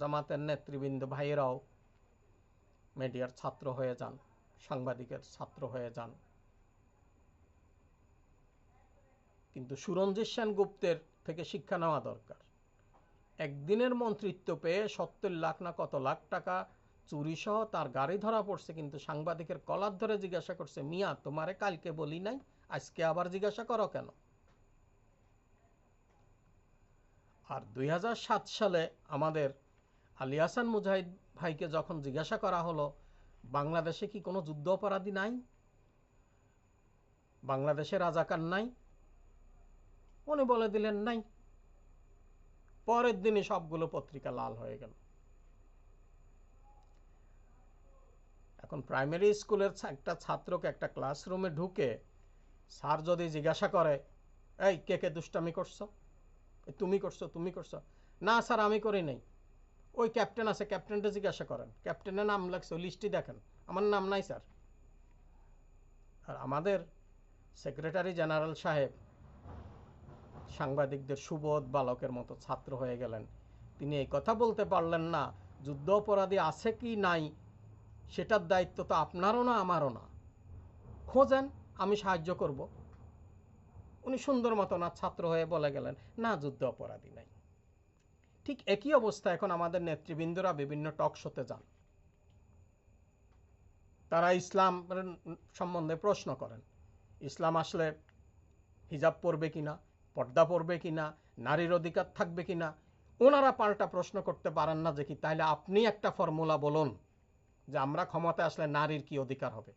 জামাতের নেতৃবৃন্দ ভাইয়েরাও মিডিয়ার ছাত্র হয়ে যান, সাংবাদিকের ছাত্র হয়ে যান। কিন্তু সুরঞ্জিত সেনগুপ্তের থেকে শিক্ষা নেওয়া দরকার। একদিনের মন্ত্রিত্ব পেয়ে 70 লাখ না কত লাখ টাকা চুরি সহ তার গাড়ি ধরা পড়ছে, কিন্তু সাংবাদিকের কলার ধরে জিজ্ঞাসা করছে, মিয়া তোমারে কালকে বলি নাই, আজকে আবার জিজ্ঞাসা করো কেন? আর 2007 সালে আমাদের আলী হাসান মুজাহিদ ভাইকে যখন জিজ্ঞাসা করা হলো বাংলাদেশে কি কোনো যুদ্ধ অপরাধী নাই, বাংলাদেশে রাজাকার নাই, উনি বলে দিলেন নাই। পরের দিনই সবগুলো পত্রিকা লাল হয়ে গেল। এখন প্রাইমারি স্কুলের একটা ছাত্রকে একটা ক্লাসরুমে ঢুকে স্যার যদি জিজ্ঞাসা করে, এই কে কে দুষ্টামি করছো, তুমি করছো, তুমি করছো, না স্যার আমি করি নাই, ওই ক্যাপ্টেন আছে, ক্যাপ্টেনটা জিজ্ঞাসা করেন, ক্যাপ্টেনের নাম লাগছে, লিস্টটি দেখেন, আমার নাম নাই স্যার। আর আমাদের সেক্রেটারি জেনারেল সাহেব সাংবাদিকদের সুবোধ বালকের মতো ছাত্র হয়ে গেলেন। তিনি এই কথা বলতে পারলেন না যুদ্ধ অপরাধী আছে কি নাই সেটার দায়িত্ব তো আপনারও না আমারও না, খোঁজেন, আমি সাহায্য করব। উনি সুন্দর মতো না ছাত্র হয়ে বলে গেলেন, না যুদ্ধ অপরাধী নাই। ঠিক একই অবস্থা এখন আমাদের নেতৃবৃন্দরা বিভিন্ন টক শোতে যান, তারা ইসলাম সম্বন্ধে প্রশ্ন করেন, ইসলাম আসলে হিজাব পরবে কিনা, পর্দা পরবে কিনা, নারীর অধিকার থাকবে কিনা। ওনারা পাল্টা প্রশ্ন করতে পারেন না যে কি তাহলে আপনি একটা ফর্মুলা বলুন যে আমরা ক্ষমতায় আসলে নারীর কি অধিকার হবে।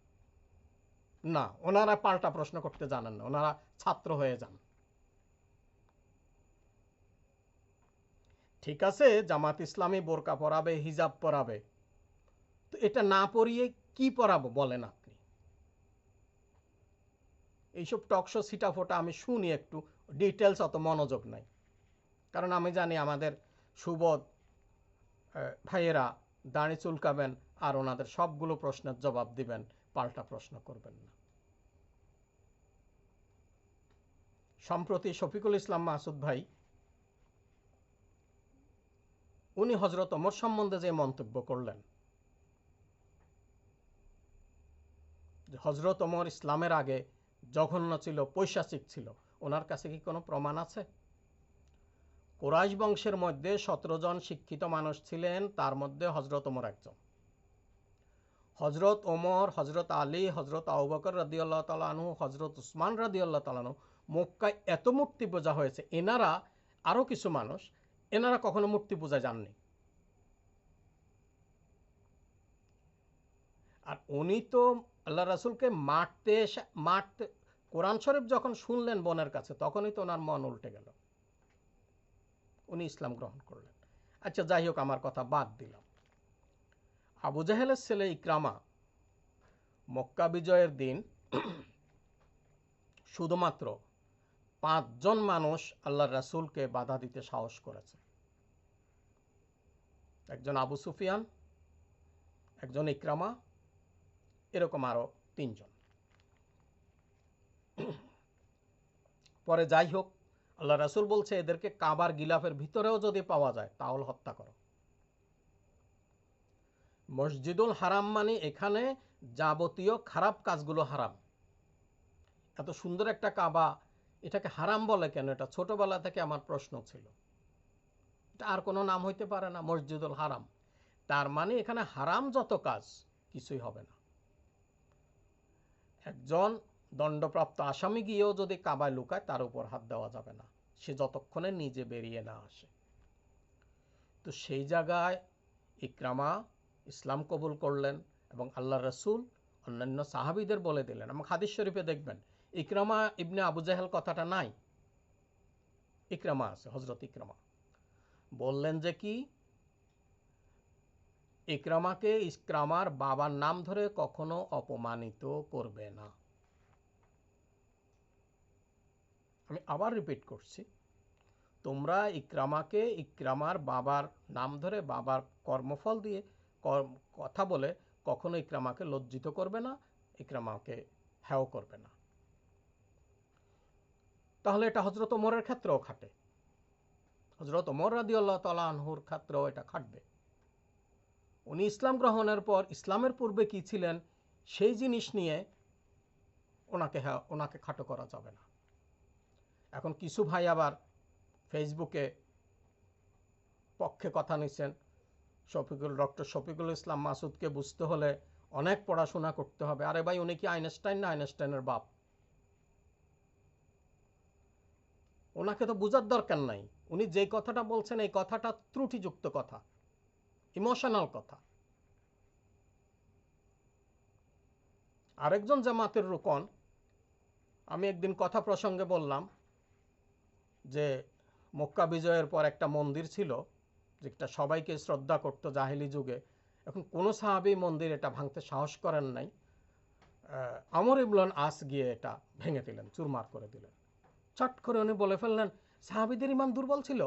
না, ওনারা পাল্টা প্রশ্ন করতে জানেন না, ওনারা ছাত্র হয়ে যান। ঠিক আছে, জামাত ইসলামী বোরকা পরাবে, হিজাব পরাবে, তো এটা না পরিয়ে কি পরাবো বলেন আপনি? এইসব টকশো ছিটাফোটা আমি শুনি, একটু ডিটেলস অত মনোযোগ নাই, কারণ আমি জানি আমাদের সুবোধ ভাইয়েরা দাড়ি চুলকাবেন আর ওনাদের সবগুলো প্রশ্নের জবাব দিবেন, পাল্টা প্রশ্ন করবেন না। সম্প্রতি শফিকুল ইসলাম মাসুদ ভাই উনি হযরত ওমর সম্বন্ধে যে মন্তব্য করলেন যে হযরত ওমর ইসলামের আগে জঘন্য ছিল, পৈশাচিক ছিল, ওনার কাছে কি কোনো প্রমাণ আছে? কুরাইশ বংশের মধ্যে 17 জন শিক্ষিত মানুষ ছিলেন, তার মধ্যে হযরত ওমর একজন। হযরত ওমর, হযরত আলী, হযরত আবু বকর রাদিয়াল্লাহু তাআলা আনহু, হযরত উসমান রাদিয়াল্লাহু তাআলা আনহু, মক্কায় এত মূর্তি পূজা হয়েছে, এনারা আরো কিছু মানুষ, এনারা কখনো মূর্তি পূজা যাননি। আর উনি তো আল্লাহ রাসূলকে মারতে কোরআন শরীফ যখন শুনলেন বোনের কাছে, তখনই তো ওনার মন উল্টে গেল, উনি ইসলাম গ্রহণ করলেন। আচ্ছা, যাই হোক, আমার কথা বাদ দিলাম। আবু জাহেলের ছেলে ইকরামা মক্কা বিজয়ের দিন শুধুমাত্র 5 জন মানুষ আল্লাহর রাসূলকে বাধা দিতে সাহস করেছে। একজন আবু সুফিয়ান, একজন ইকরামা, এরকম আরো 3 জন। পরে যাই হোক, আল্লাহ রাসূল বলছে এদেরকে কাবার গিলাফের ভিতরেও যদি পাওয়া যায় তাহলে হত্যা করো। মসজিদুল হারাম মানে এখানে যাবতীয় খারাপ কাজগুলো হারাম। এত সুন্দর একটা কাবা, এটাকে হারাম বলে কেন? এটা ছোটবেলা থেকে আমার প্রশ্ন ছিল। এটা আর কোনো নাম হইতে পারে না, মসজিদুল হারাম। তার মানে এখানে হারাম যত কাজ কিছুই হবে না। একজন দণ্ডপ্রাপ্ত আসামি গিয়েও যদি কাবায় লুকায়, তার উপর হাত দেওয়া যাবে না, সে যতক্ষণে নিজে বেরিয়ে না আসে। তো সেই জায়গায় ইকরামা ইসলাম কবুল করলেন এবং আল্লাহ রাসূল অন্যান্য সাহাবীদের বলে দিলেন। এবং হাদিস শরীফে দেখবেন ইকরামা ইবনে আবু জাহেল কথাটা নাই, ইকরামা আছে, হযরত ইকরামা বললেন যে কি, ইকরামার বাবার নাম ধরে কখনো অপমানিত করবে না। আমি আবার রিপিট করছি, তোমরা ইকরামার বাবার নাম ধরে, বাবার কর্মফল দিয়ে কথা বলে কখনো ইকরামাকে লজ্জিত করবে না, ইকরামাকে হেয় করবে না। তাহলে এটা হযরত ওমরের ক্ষেত্রেও খাটে, হযরত ওমর রাদিয়াল্লাহু তাআলা আনহুর ক্ষেত্রেও এটা খাটবে। উনি ইসলাম গ্রহণের পর ইসলামের পূর্বে কি ছিলেন সেই জিনিস নিয়ে ওনাকে খাটো করা যাবে না। এখন কিছু ভাই আবার ফেসবুকে পক্ষে কথা নিছেন, ডক্টর শফিকুল ইসলাম মাসুদকে বুঝতে হলে অনেক পড়াশোনা করতে হবে। আরে ভাই, উনি কি আইনস্টাইন না আইনস্টাইনের বাপ? ওনাকে তো বোঝার দরকার নাই। উনি যে কথাটা বলছেন এই কথাটা ত্রুটিযুক্ত কথা, ইমোশনাল কথা। আরেকজন জামাতের রুকন, আমি একদিন কথা প্রসঙ্গে বললাম যে মক্কা বিজয়ের পর একটা মন্দির ছিল যেটা সবাইকে শ্রদ্ধা করত জাহেলি যুগে, এখন কোনো সাহাবী মন্দির এটা ভাঙতে সাহস করেন নাই। আমর ইবনুল আস গিয়ে এটা ভেঙে দিলেন, চুরমার করে দিলেন। চট করে উনি বলে ফেললেন সাহাবীদের ইমান দুর্বল ছিল।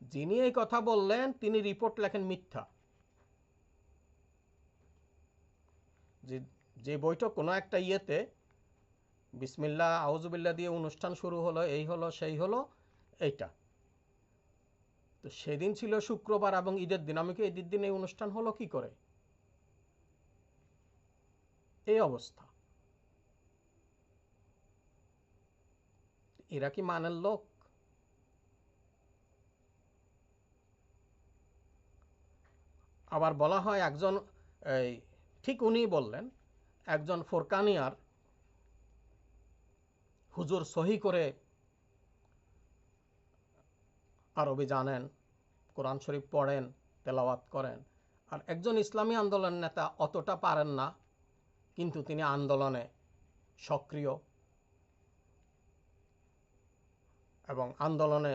যিনি এই কথা বললেন তিনি রিপোর্ট লেখেন মিথ্যা। যে বৈঠক কোনো একটা ইয়েতে বিসমিল্লাহ আউযুবিল্লাহ দিয়ে অনুষ্ঠান শুরু হলো, এই হলো সেই হলো, এইটা তো সেদিন ছিল শুক্রবার এবং ঈদের দিন। আমি কি ঈদের দিন এই অনুষ্ঠান হলো কি করে? এই অবস্থা। এরা কি মানের লোক? আবার বলা হয় একজন, ঠিক উনি বললেন, একজন ফোরকানিয়ার হুজুর সহি করে আরবি জানেন, কোরআন শরীফ পড়েন, তেলাওয়াত করেন, আর একজন ইসলামী আন্দোলন নেতা অতটা পারেন না, কিন্তু তিনি আন্দোলনে সক্রিয় এবং আন্দোলনে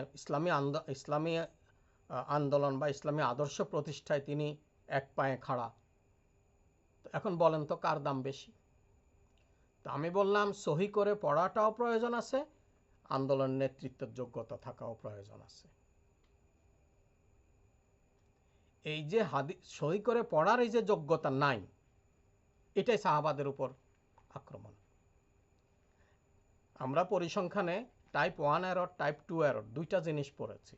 ইসলামী আন্দোলন বা ইসলামী আদর্শ প্রতিষ্ঠায় তিনি এক পায়ে খাড়া। এখন বলেন তো কার দাম বেশি? তো আমি বললাম সহি করে পড়াটাও প্রয়োজন আছে, আন্দোলন নেতৃত্বের যোগ্যতা থাকাও প্রয়োজন আছে। এই যে সহি করে পড়ার এই যে যোগ্যতা নাই, এটাই সাহাবাদের উপর আক্রমণ। আমরা পরিসংখ্যানে টাইপ 1 এরর, টাইপ 2 এরর, দুইটা জিনিস পড়েছি।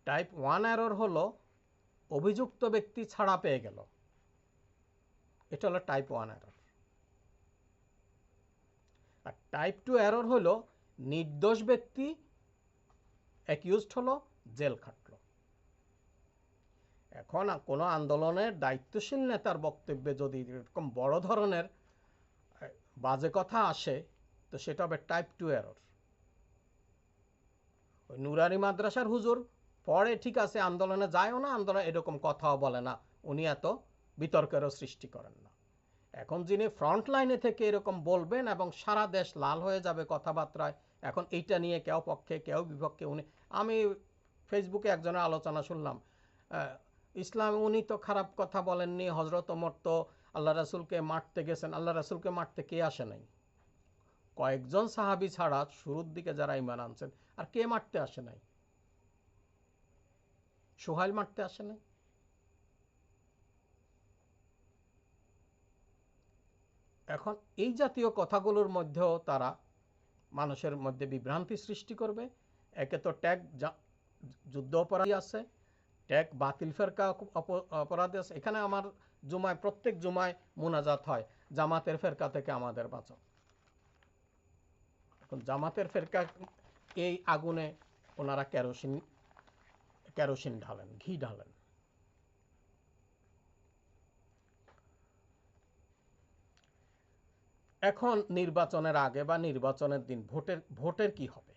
টাইপ 1 এরর হলো অভিযুক্ত ব্যক্তি ছাড়া পেয়ে গেল, এটা হলো টাইপ 1 এরর। আর টাইপ 2 এরর হলো নির্দোষ ব্যক্তি অ্যাকিউজড হলো, জেল খাটলো। এখন কোনো আন্দোলনের দায়িত্বশীল নেতার বক্তব্যে যদি এরকম বড় ধরনের বাজে কথা আসে, তো সেটা হবে টাইপ 2 এরর। ওই নুরানি মাদ্রাসার হুজুর পরে ঠিক আছে, আন্দোলনে যায়ও না, আন্দোলনে এরকম কথাও বলে না, উনি এত বিতর্কেরও সৃষ্টি করেন না। এখন যিনি ফ্রন্ট লাইনে থেকে এরকম বলবেন এবং সারা দেশ লাল হয়ে যাবে কথাবার্তায়, এখন এইটা নিয়ে কেউ পক্ষে কেউ বিপক্ষে। আমি ফেসবুকে একজনের আলোচনা শুনলাম, ইসলাম উনি তো খারাপ কথা বলেননি, হজরত ওমর তো আল্লাহ রাসূলকে মারতে গেছেন। আল্লাহ রাসূলকে মারতে কে আসে নাই? কয়েকজন সাহাবী ছাড়া শুরুর দিকে যারা ঈমান আনছেন, আর কে মারতে আসে নাই? সুহাইল মারতে আসে নাই? এখন এই জাতীয় কথাগুলোর মধ্যেও তারা মানুষের মধ্যে বিভ্রান্তি সৃষ্টি করবে। একে তো ট্যাগ যুদ্ধ অপরাধী আছে, ট্যাগ বাতিল ফেরকা অপরাধী আছে। এখানে আমার জুমায়, প্রত্যেক জুমায় মোনাজাত হয়, জামাতের ফেরকা থেকে আমাদের বাঁচাও। এখন জামাতের ফেরকা এই আগুনে ওনারা কেরোসিন ঢালেন, ঘি ঢালেন। এখন নির্বাচনের আগে বা নির্বাচনের দিন ভোটের কি হবে?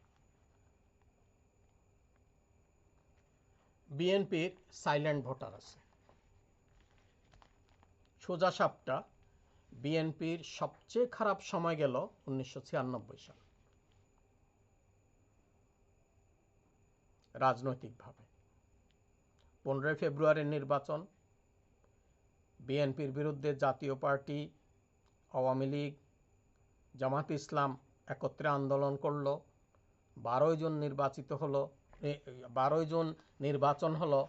বিএনপির সাইলেন্ট ভোটার আছে। সোজা সাপটা বিএনপির সবচেয়ে খারাপ সময় গেল 1996 সাল রাজনৈতিকভাবে। 15 ফেব্রুয়ারির নির্বাচন, বিএনপির বিরুদ্ধে জাতীয় পার্টি, আওয়ামী লীগ, জামাত ইসলাম একত্রে আন্দোলন করলো। 12 জন নির্বাচিত হলো, 12 জন নির্বাচন হলো।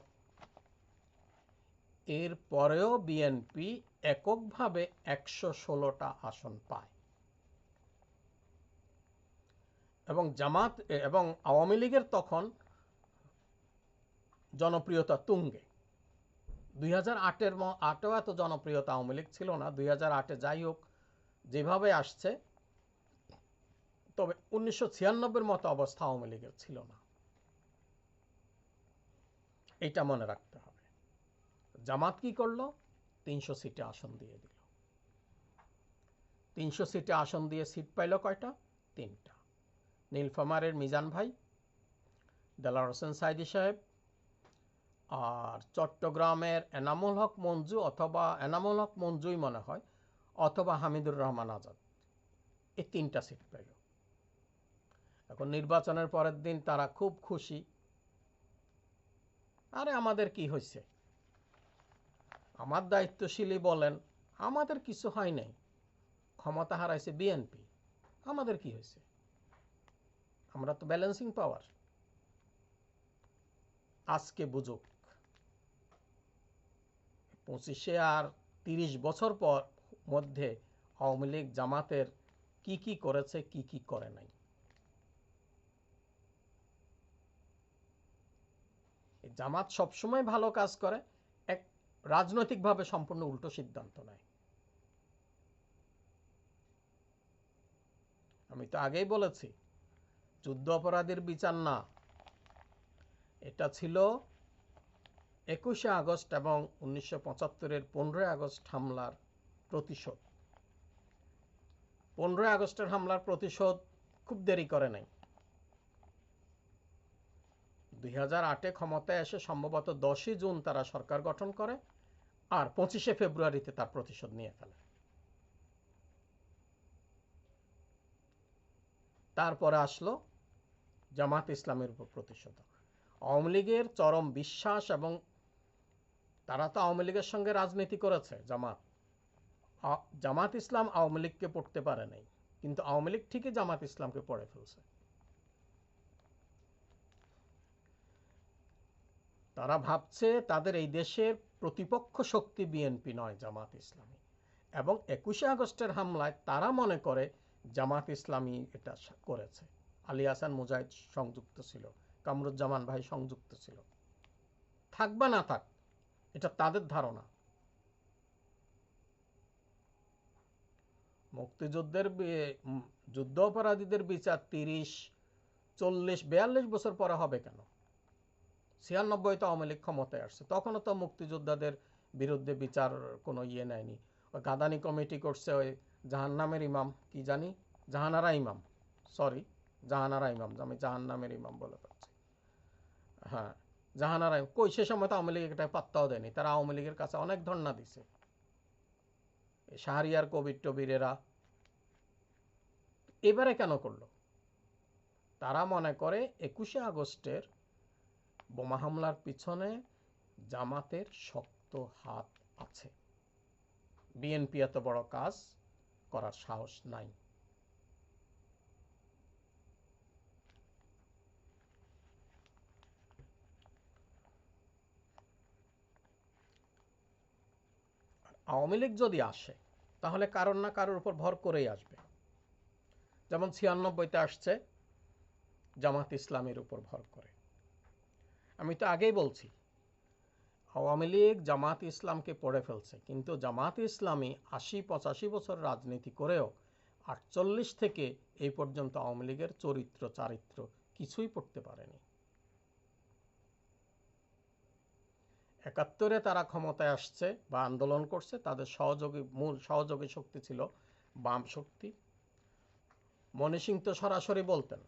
এর পরেও বিএনপি এককভাবে 116টা আসন পায় এবং জামাত এবং আওয়ামী লীগের তখন জনপ্রিয়তা তুঙ্গে। 2008-এও এত জনপ্রিয়তা আওয়ামী লীগ ছিল না। 2008-এ যাই হোক যেভাবে আসছে, তবে 1996-এর মতো অবস্থা আওয়ামী লীগের ছিল না, এটা মনে রাখতে হবে। জামাত কি করলো? 300 সিটে আসন দিয়ে দিল। 300 সিটে আসন দিয়ে সিট পাইল কয়টা? 3টা। নীলফামারের মিজান ভাই, দেলাওয়ার হোসেন সাইদি সাহেব, আর চট্টগ্রামের এনামুল হক মঞ্জু, অথবা এনামুল হক মঞ্জুই মনে হয়, অথবা হামিদুর রহমান আজাদ, এই 3টা সিট পেল। এখন নির্বাচনের পরের দিন তারা খুব খুশি, আরে আমাদের কি হয়েছে? আমার দায়িত্বশীলই বলেন আমাদের কিছু হয় নাই, ক্ষমতা হারাইছে বিএনপি, আমাদের কি হয়েছে? আমরা তো ব্যালেন্সিং পাওয়ার। আজকে বুঝুক 25-এ আর 30 বছর পর মধ্যে আওয়ামী লীগ জামাতের কি কি করেছে, কি কি করে নাই। জামাত সবসময় ভালো কাজ করে, এক রাজনৈতিকভাবে সম্পূর্ণ উল্টো সিদ্ধান্ত নেয়। আমি তো আগেই বলেছি, যুদ্ধ অপরাধীর বিচার না, এটা ছিল 21শে আগস্ট এবং 1975-এর 15 আগস্ট হামলার প্রতিশোধ। 15 আগস্টের হামলার প্রতিশোধ খুব দেরি করে নাই। 2008-এ ক্ষমতায় এসে সম্ভবত 10ই জুন তারা সরকার গঠন করে, আর 25শে ফেব্রুয়ারিতে তার প্রতিশোধ নিয়ে ফেলে। তারপরে আসলো জামাত ইসলামের উপর প্রতিশোধ। আওয়ামী লীগের চরম বিশ্বাস, এবং তারা তো আওয়ামী লীগের সঙ্গে রাজনীতি করেছে। জামাত ইসলাম আওয়ামী লীগকে পড়তে পারে নাই, কিন্তু আওয়ামী লীগ ঠিকই জামাত ইসলামকে পড়ে ফেলছে। তারা ভাবছে তাদের এই দেশের প্রতিপক্ষ শক্তি বিএনপি নয়, জামাত ইসলামী। এবং 21শে আগস্টের হামলায় তারা মনে করে জামাত ইসলামী এটা করেছে। আলী হাসান মুজাহিদ সংযুক্ত ছিল, কামরুজ্জামান ভাই সংযুক্ত ছিল। থাক বা না থাক, এটা তাদের ধারণা। মুক্তিযুদ্ধের যুদ্ধ অপরাধীদের বিচার 30, 40, 42 বছর পরে হবে কেন? 96 তো আওয়ামী লীগ ক্ষমতায় আসছে, তখনও তো মুক্তিযোদ্ধাদের বিরুদ্ধে বিচার কোনো ইয়ে নেয়নি। ওই গাদানি কমিটি করছে, ওই জাহান্নামের ইমাম কি জানি, জাহানারা ইমাম, সরি জাহানারা ইমাম, আমি জাহান্নামের ইমাম বলে পাচ্ছি, হ্যাঁ জাহানারা। কই সে সময় তো আওয়ামী লীগ এটা পাত্তাও দেয়নি, তারা আওয়ামী লীগের কাছে অনেক ধর্ণা দিছে। শাহরিয়ার কবির টবিরেরা এবারে কেন করলো? তারা মনে করে 21শে আগস্টের বোমা হামলার পিছনে জামাতের শক্ত হাত আছে, বিএনপি এত বড় কাজ করার সাহস নাই। আওয়ামী লীগ যদি আসে তাহলে কারোর না কারোর উপর ভর করেই আসবে। যেমন 96তে আসছে জামাত ইসলামের উপর ভর করে। আমি তো আগেই বলছি, আওয়ামী লীগ জামাত ইসলামকে পড়ে ফেলছে, কিন্তু জামাত ইসলামী 80-85 বছর রাজনীতি করেও 48 থেকে এই পর্যন্ত আওয়ামী লীগের চরিত্র চারিত্র কিছুই পড়তে পারেনি। 71-এ তারা ক্ষমতায় আসছে বা আন্দোলন করছে, তাদের মূল সহযোগী শক্তি ছিল বাম শক্তি। মনি সিং তো সরাসরি বলতেন,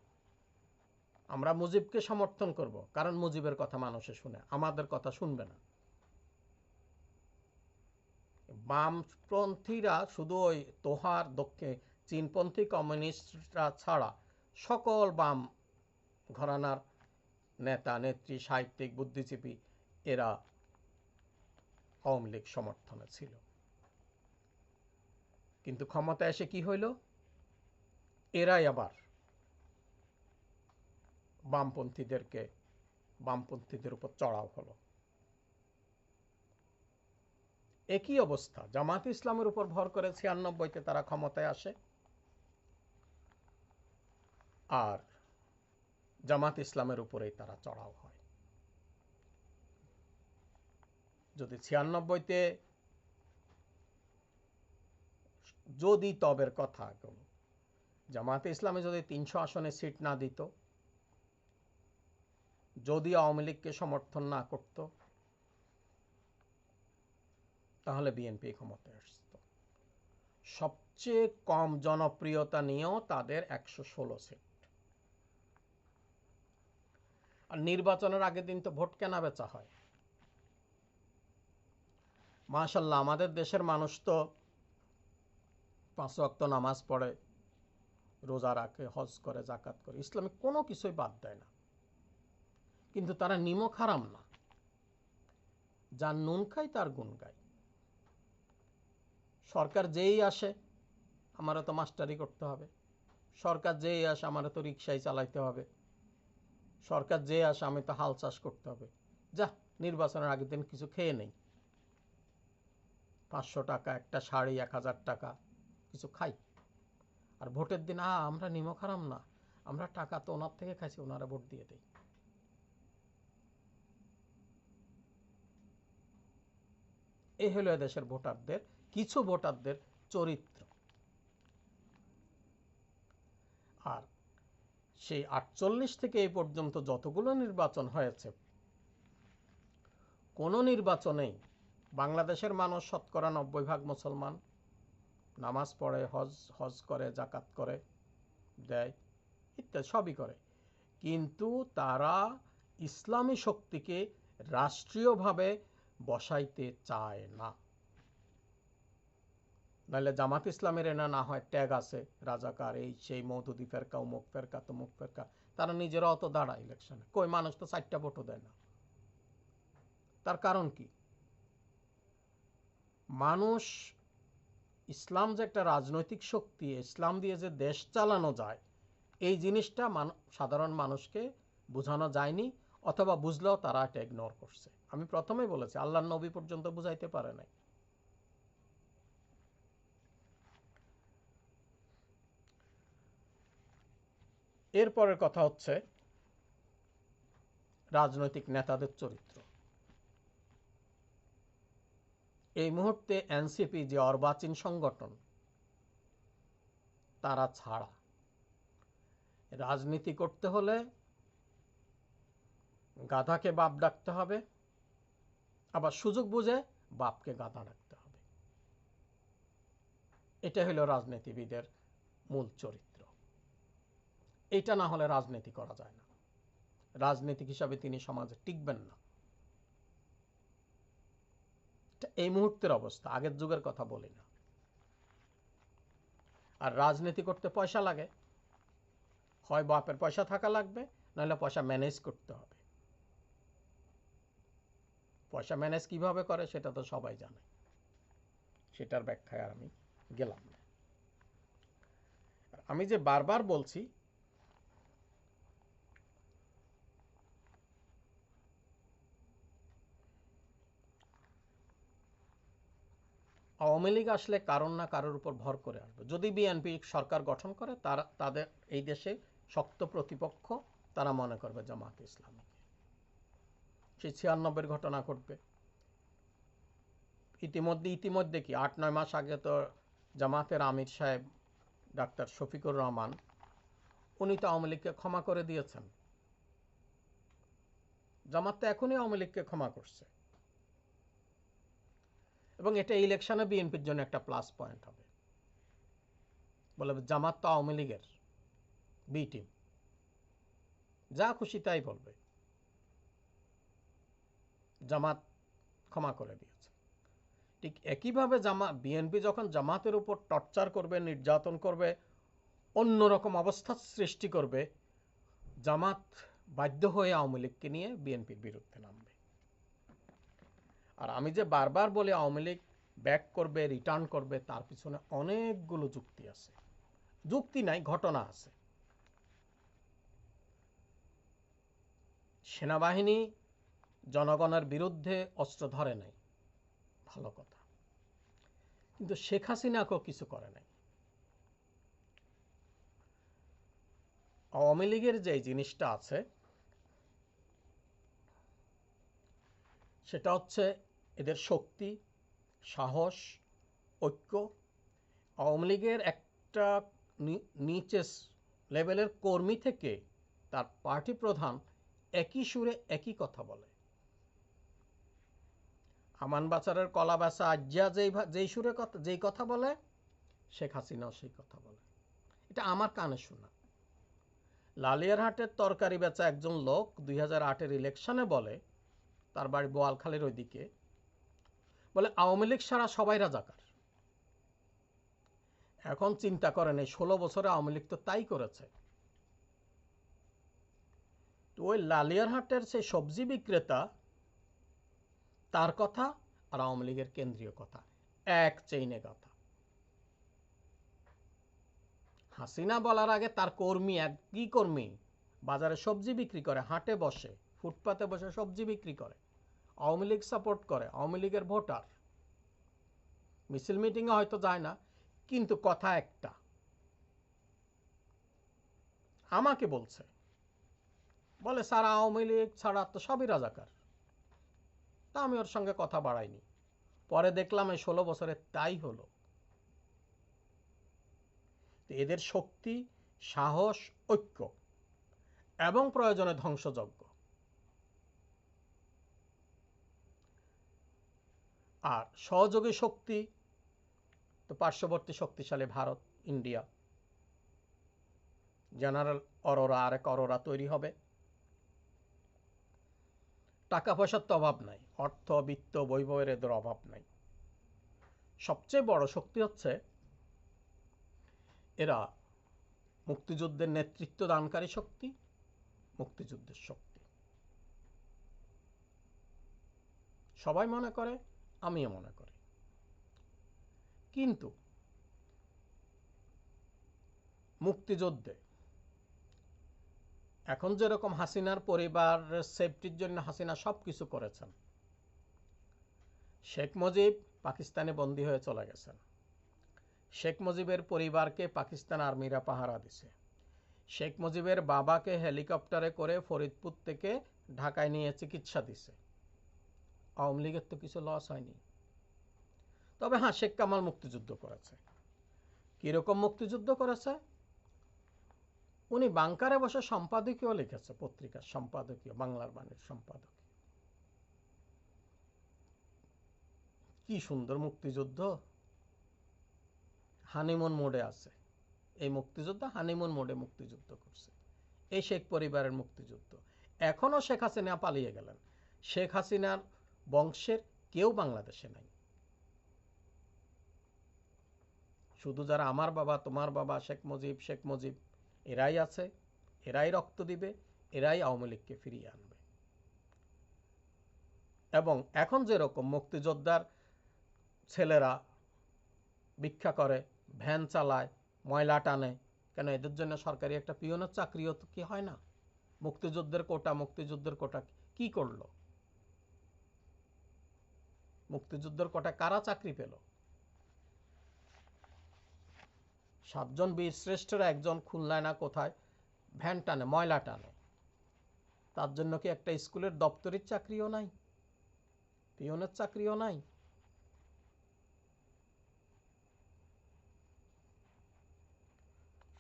আমরা মুজিবকে সমর্থন করব, কারণ মুজিবের কথা মানুষে শুনে, আমাদের কথা শুনবে না। বামপন্থীরা শুধু ওই তোহার দক্ষিণ চীনপন্থী কমিউনিস্টরা ছাড়া সকল বাম ঘরানার নেতা নেত্রী, সাহিত্যিক, বুদ্ধিজীবী এরা আওয়ামী লীগ সমর্থনে ছিল। কিন্তু ক্ষমতায় এসে কি হইল? এরাই আবার বামপন্থীদের উপর চড়াও হলো। একই অবস্থা, জামাত ইসলামের উপর ভর করে 96-তে তারা ক্ষমতায় আসে, আর জামাত ইসলামের উপরেই তারা চড়াও হয়। যদি 96-তে যদি তবের কথা, জামাতে ইসলামে যদি 300 আসনে সিট না দিত, যদি আওয়ামী লীগকে সমর্থন না করত, তাহলে বিএনপি ক্ষমতায় আসত। সবচেয়ে কম জনপ্রিয়তা নিয়েও তাদের 116 সিট। আর নির্বাচনের আগের দিন তো ভোট কেনা বেচা হয়। মাশাআল্লাহ, আমাদের দেশের মানুষ তো 5 ওয়াক্ত নামাজ পড়ে, রোজা রাখে, হজ করে, যাকাত করে, ইসলামিক কোনো কিছুই বাদ দেয় না। কিন্তু তারা নিমক হারাম না, যার নুন খায় তার গুণ গায়। সরকার যেই আসে আমারও তো মাস্টারি করতে হবে, সরকার যেই আসে আমারও তো রিক্সায় চালাইতে হবে, সরকার যে আসে আমি তো হাল চাষ করতে হবে। যা, নির্বাচনের আগের দিন কিছু খেয়ে নেই, 500 টাকা একটা শাড়ি, 1000 টাকা কিছু খাই, আর ভোটের দিন আমরা নিমক হারাম না, আমরা টাকা তো ওনার থেকে খাইছি, ওনারা ভোট দিয়ে দেয়। এই হলো দেশের ভোটারদের, কিছু ভোটারদের চরিত্র। আর সেই 48 থেকে এই পর্যন্ত যতগুলো নির্বাচন হয়েছে, কোনো নির্বাচনেই বাংলাদেশের মানুষ শতকরা 90% মুসলমান, নামাজ পড়ে, হজ করে, যাকাত করে, দেয়, ইত্যাদি সবই করে, কিন্তু তারা ইসলামী শক্তিকে রাষ্ট্রীয়ভাবে বসাইতে চায় না। নাহলে জামাত ইসলামের এনা না হয় ট্যাগ আছে, রাজাকার, এই সেই, মৌদুদি ফেরকা, অমুক ফেরকা, তমুক ফেরকা, তারা নিজেরা অত দাঁড়ায় ইলেকশনে, কই মানুষ তো 4টা ভোটও দেয় না। তার কারণ কি? মানুষ, ইসলাম যে একটা রাজনৈতিক শক্তি, ইসলাম দিয়ে যে দেশ চালানো যায়, এই জিনিসটা সাধারণ মানুষকে বোঝানো যায়নি, অথবা বুঝলেও তারা এটা ইগনোর করছে। আমি প্রথমেই বলেছি, আল্লাহর নবী পর্যন্ত বুঝাইতে পারে নাই। এরপরের কথা হচ্ছে রাজনৈতিক নেতাদের চরিত্র। এই মুহূর্তে এনসিপি যে অর্বাচীন সংগঠন, তারা ছাড়া রাজনীতি করতে হলে গাধাকে বাপ ডাকতে হবে, আবার সুযোগ বুঝে বাপকে গাধা ডাকতে হবে। এটা হলো রাজনীতিবিদের মূল চরিত্র। এটা না হলে রাজনীতি করা যায় না। রাজনীতিক হিসাবে তিনি সমাজে টিকবেন না। এই মুহূর্তের অবস্থা, আগের যুগের কথা বলি না। আর রাজনীতি করতে পয়সা লাগে, হয় বাপের পয়সা থাকা লাগবে, নাহলে পয়সা ম্যানেজ করতে হবে। পয়সা ম্যানেজ কিভাবে করে সেটা তো সবাই জানে, সেটার ব্যাখ্যায় আর আমি গেলাম না। আমি যে বারবার বলছি, আওয়ামী লীগ আসলে কারণ না কারোর উপর ভর করে আসবে। যদি বিএনপি সরকার গঠন করে, তাদের এই দেশে শক্ত প্রতিপক্ষ তারা মনে করবে জামায়াতে ইসলামীকে। সেই 96-এর ঘটনা ঘটবে। ইতিমধ্যে কি 8-9 মাস আগে তো জামায়াতের আমির সাহেব ডাক্তার শফিকুর রহমান, উনি তো আওয়ামী লীগকে ক্ষমা করে দিয়েছেন। জামাত তো এখনই আওয়ামী লীগকে ক্ষমা করছে, এবং এটা ইলেকশনে বিএনপির জন্য একটা প্লাস পয়েন্ট হবে। বলে জামাত তো আওয়ামী লীগের বি টিম, যা খুশি তাই বলবে, জামাত ক্ষমা করে দিয়েছে। ঠিক একইভাবে বিএনপি যখন জামাতের উপর টর্চার করবে, নির্যাতন করবে, অন্যরকম অবস্থা সৃষ্টি করবে, জামাত বাধ্য হয়ে আওয়ামী লীগকে নিয়ে বিএনপির বিরুদ্ধে নামবে। আর আমি যে বারবার বলি আওয়ামী লীগ ব্যাক করবে, রিটার্ন করবে, তার পিছনে অনেকগুলো যুক্তি আছে। যুক্তি নাই, ঘটনা আছে। সেনাবাহিনী জনগণের বিরুদ্ধে অস্ত্র ধরে নাই, ভালো কথা, কিন্তু শেখ হাসিনাকেও কিছু করে নাই। আওয়ামী লীগের যে জিনিসটা আছে সেটা হচ্ছে এদের শক্তি, সাহস, ঐক্য। আওয়ামী লীগের একটা নিচের লেভেলের কর্মী থেকে তার পার্টি প্রধান একই সুরে একই কথা বলে। আমান বাচারের কলা বেচা আজ্ঞা যেই সুরে যেই কথা বলে, শেখ হাসিনাও সেই কথা বলে। এটা আমার কানে শোনা। লালিয়ারহাটের তরকারি বেচা একজন লোক 2008-এর ইলেকশনে বলে, তার বাড়ি বোয়ালখালীর ওইদিকে, বলে আওয়ামী লীগ সারা সবাই রাজাকার। এখন চিন্তা করেন, এই 16 বছরে আওয়ামী লীগ তো তাই করেছে। তো ওই লালিয়ারহাটের সেই সবজি বিক্রেতা, তার কথা আর আওয়ামী লীগের কেন্দ্রীয় কথা এক চেইনে গাঁথা। হাসিনা বলার আগে তার কর্মী, একই কর্মী বাজারে সবজি বিক্রি করে, হাটে বসে, ফুটপাতে বসে সবজি বিক্রি করে, আওয়ামী লীগ সাপোর্ট করে, আওয়ামী লীগের ভোটার। মিছিল মিটিংয়ে হয়তো যায় না, কিন্তু কথা একটা। আমাকে বলছে, বলে স্যার আওয়ামী লীগ ছাড়া তো সবই রাজাকার। তা আমি ওর সঙ্গে কথা বাড়াইনি। পরে দেখলাম এই 16 বছরে তাই হলো। এদের শক্তি, সাহস, ঐক্য এবং প্রয়োজনে ধ্বংসযজ্ঞ। আর সহযোগী শক্তি তো পার্শ্ববর্তী শক্তিশালী ভারত, ইন্ডিয়া। জেনারেল অরোরা, আরেক অরোরা তৈরি হবে। টাকা পয়সার তো অভাব নাই, অর্থ, বিত্ত, বৈভবের এদের অভাব নাই। সবচেয়ে বড় শক্তি হচ্ছে এরা মুক্তিযুদ্ধের নেতৃত্ব দানকারী শক্তি, মুক্তিযুদ্ধের শক্তি। সবাই মনে করে, আমিও মনে করি। কিন্তু মুক্তিযুদ্ধে এখন যেরকম হাসিনার পরিবারের সেফটির জন্য হাসিনা সব কিছু করেছেন, শেখ মুজিব পাকিস্তানে বন্দী হয়ে চলে গেছেন। শেখ মুজিবের পরিবারকে পাকিস্তান আর্মিরা পাহারা দিছে। শেখ মুজিবের বাবাকে হেলিকপ্টারে করে ফরিদপুর থেকে ঢাকায় নিয়ে চিকিৎসা দিছে। আওয়ামী লীগের তো কিছু লস হয়নি। তবে হ্যাঁ, শেখ কামাল মুক্তিযুদ্ধ করেছে। কিরকম মুক্তিযুদ্ধ করেছে? উনি বাংকারে বসে সম্পাদকীয় লিখেছে, পত্রিকার সম্পাদকীয়, বাংলার বাণীর সম্পাদকীয়। কি সুন্দর মুক্তিযুদ্ধ, হানিমুন মোডে আছে এই মুক্তিযোদ্ধা, হানিমুন মোডে মুক্তিযুদ্ধ করছে। এই শেখ পরিবারের মুক্তিযুদ্ধ। এখনো শেখ হাসিনা পালিয়ে গেলেন, শেখ হাসিনার বংশের কেউ বাংলাদেশে নাই। শুধু যারা আমার বাবা, তোমার বাবা, শেখ মুজিব এরাই আছে, এরাই রক্ত দিবে, এরাই আওয়ামী লীগকে ফিরিয়ে আনবে। এবং এখন যেরকম মুক্তিযোদ্ধার ছেলেরা ভিক্ষা করে, ভ্যান চালায়, ময়লা টানে, কেন এদের জন্য সরকারি একটা পিয়নের চাকরিও তো কি হয় না? মুক্তিযুদ্ধের কোটা কি করলো? মুক্তিযুদ্ধের কোটা কারা চাকরি পেল? 7 জন বীর শ্রেষ্ঠের একজন খুলনায় না কোথায় ভ্যান টানে, ময়লা টানে, তার জন্য কি একটা স্কুলের দপ্তরের চাকরিও নাই, পিয়নের চাকরিও নাই?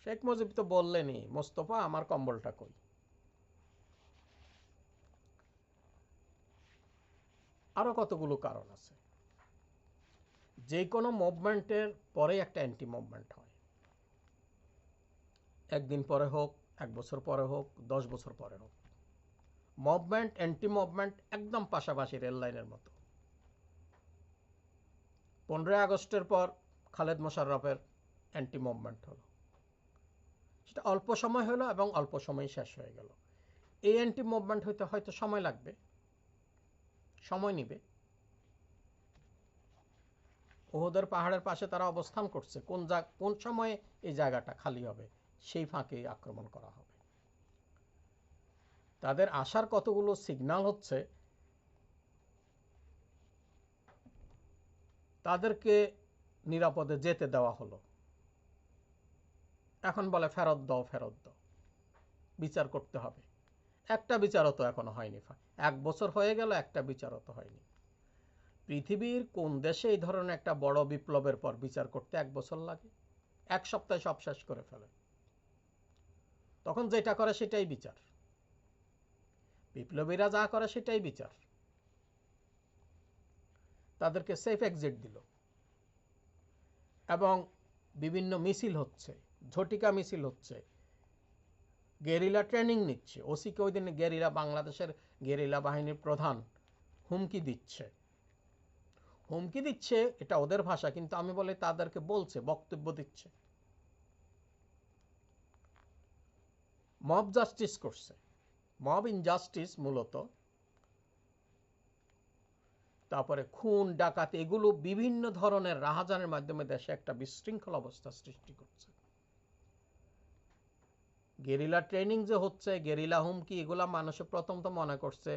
শেখ মুজিব তো বললেনই, মোস্তফা আমার কম্বলটা কই। আরো কতগুলো কারণ আছে। যে কোনো মুভমেন্টের পরে একটা অ্যান্টি মুভমেন্ট হয়, একদিন পরে হোক, 1 বছর পরে হোক, 10 বছর পরে হোক। মুভমেন্ট অ্যান্টি মুভমেন্ট একদম পাশাপাশি, রেল লাইনের মতো। 15 আগস্টের পর খালেদ মোশাররফের অ্যান্টি মুভমেন্ট হলো, সেটা অল্প সময় হলো এবং অল্প সময় শেষ হয়ে গেল। এই অ্যান্টি মুভমেন্ট হইতে হয়তো সময় লাগবে, সময় নিবে। ওহদের পাহাড়ের পাশে তারা অবস্থান করছে, কোন সময়ে এই জায়গাটা খালি হবে, সেই ফাঁকে আক্রমণ করা হবে। তাদের আসার কতগুলো সিগন্যাল হচ্ছে, তাদেরকে নিরাপদে যেতে দেওয়া হলো। এখন বলে ফেরত দাও, ফেরত দাও, বিচার করতে হবে। একটা বিচারও তো এখনো হয়নি। 1 বছর হয়ে গেল, একটা বিচারও তো হয়নি। পৃথিবীর কোন দেশে এই ধরনের একটা বড় বিপ্লবের পর বিচার করতে 1 বছর লাগে? 1 সপ্তাহে সব শেষ করে ফেলে। তখন যেটা করে সেটাই বিচার, বিপ্লবীরা যা করে সেটাই বিচার। তাদেরকে সেফ এক্সিট দিল এবং বিভিন্ন মিছিল হচ্ছে, ঝটিকা মিছিল হচ্ছে, গেরিলা ট্রেনিং নিচ্ছে। ওসিকে ওই দিন গেরিলা, বাংলাদেশের গেরিলা বাহিনীর প্রধান হুমকি দিচ্ছে, এটা ওদের ভাষা, কিন্তু আমি বলি তাদেরকে বলছে, বক্তব্য দিচ্ছে। মব জাস্টিস করছে, মব ইনজাস্টিস মূলত। তারপরে খুন, ডাকাতি, এগুলো বিভিন্ন ধরনের রাহাজানের মাধ্যমে দেশে একটা বিশৃঙ্খল অবস্থা সৃষ্টি করছে। গেরিলা ট্রেনিং যে হচ্ছে, গেরিলা হুমকি, এগুলা মানুষে প্রথম তো মনে করছে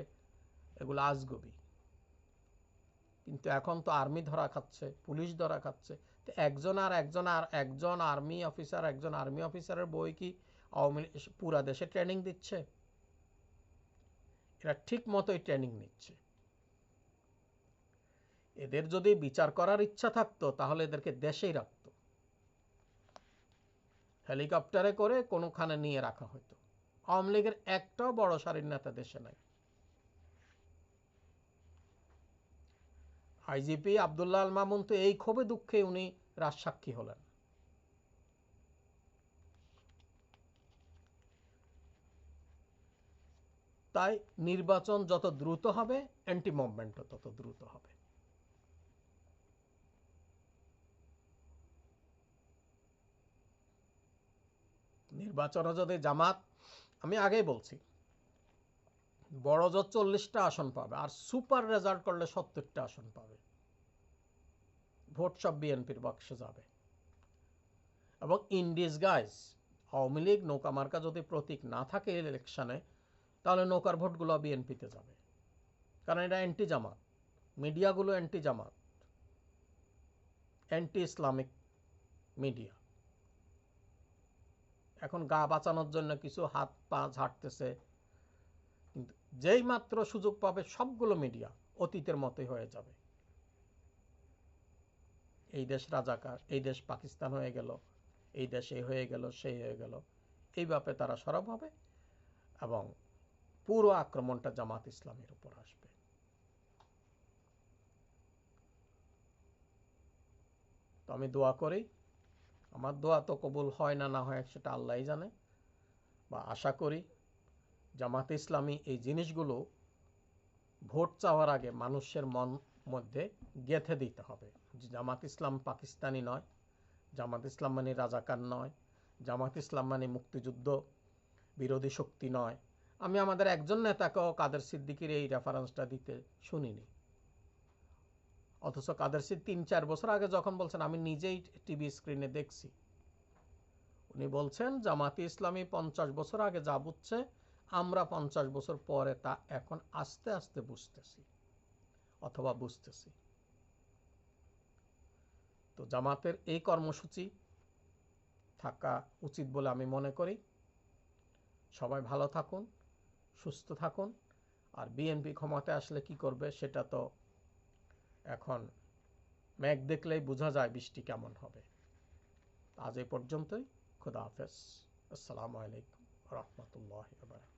এগুলো আজগুবি, কিন্তু এখন তো আর্মি ধরা খাচ্ছে, পুলিশ ধরা খাচ্ছে। তো একজন আর্মি অফিসারের বই কি পুরা দেশে ট্রেনিং দিচ্ছে? এরা ঠিক মতোই ট্রেনিং নিচ্ছে। এদের যদি বিচার করার ইচ্ছা থাকতো তাহলে এদেরকে দেশেই রাখতো, হেলিকপ্টারে করে কোনোখানে নিয়ে রাখা হতো। আওয়ামী লীগের একটাও বড় সারির নেতা দেশে নাই। আইজিপি আব্দুল্লাহ আল মামুন তো এই ক্ষোভে দুঃখে উনি রাজসাক্ষী হলেন। তাই নির্বাচন যত দ্রুত হবে, অ্যান্টি মুভমেন্টও তত দ্রুত হবে। নির্বাচনে যদি জামাত, আমি আগেই বলছি, বড় জোর 40টা আসন পাবে, আর সুপার রেজাল্ট করলে 70টা আসন পাবে। ভোট সব বিএনপির বাক্সে যাবে। এবং ইন ডিসগাইজ আওয়ামী লীগ নৌকা মার্কা যদি প্রতীক না থাকে ইলেকশনে, তাহলে নৌকার ভোটগুলো বিএনপিতে যাবে, কারণ এটা অ্যান্টি জামাত, মিডিয়াগুলো অ্যান্টি জামাত, অ্যান্টি ইসলামিক মিডিয়া। এখন গা বাঁচানোর জন্য কিছু হাত পা ঝাড়তেছে, কিন্তু যেই মাত্র সুযোগ পাবে সবগুলো মিডিয়া অতীতের মতোই হয়ে যাবে। এই দেশ রাজাকার, এই দেশ পাকিস্তান হয়ে গেল, এই দেশ এই হয়ে গেল, সেই হয়ে গেল, এইভাবে তারা সরব হবে এবং পুরো আক্রমণটা জামাত ইসলামের উপর আসবে। তো আমি দোয়া করি, আমার দোয়া তো কবুল হয় না না হয় সেটা আল্লাহই জানে, বা আশা করি জামাত ইসলামী এই জিনিসগুলো ভোট চাওয়ার আগে মানুষের মন মধ্যে গেঁথে দিতে হবে। জামাত ইসলাম পাকিস্তানি নয়, জামাত ইসলাম মানে রাজাকার নয়, জামাত ইসলাম মানে মুক্তিযুদ্ধ বিরোধী শক্তি নয়। আমি আমাদের একজন নেতাকেও কাদের সিদ্দিকীর এই রেফারেন্সটা দিতে শুনিনি, অথচ কাদের সিদ্দিক ৩-৪ বছর আগে যখন বলছেন আমি নিজেই টিভি স্ক্রিনে দেখছি, উনি বলছেন জামাতে ইসলামী 50 বছর আগে যা বুঝছে আমরা 50 বছর পরে তা এখন আস্তে আস্তে বুঝতেছি অথবা বুঝতেছি। তো জামাতের এই কর্মসূচি থাকা উচিত বলে আমি মনে করি। সবাই ভালো থাকুন, সুস্থ থাকুন। আর বিএনপি ক্ষমতায় আসলে কি করবে সেটা তো এখন মেঘ দেখলেই বোঝা যায় বৃষ্টি কেমন হবে। আজ এই পর্যন্তই। খুদা হাফেজ। আসসালামু আলাইকুম ওয়া রাহমাতুল্লাহি ওয়া বারাকাতুহু।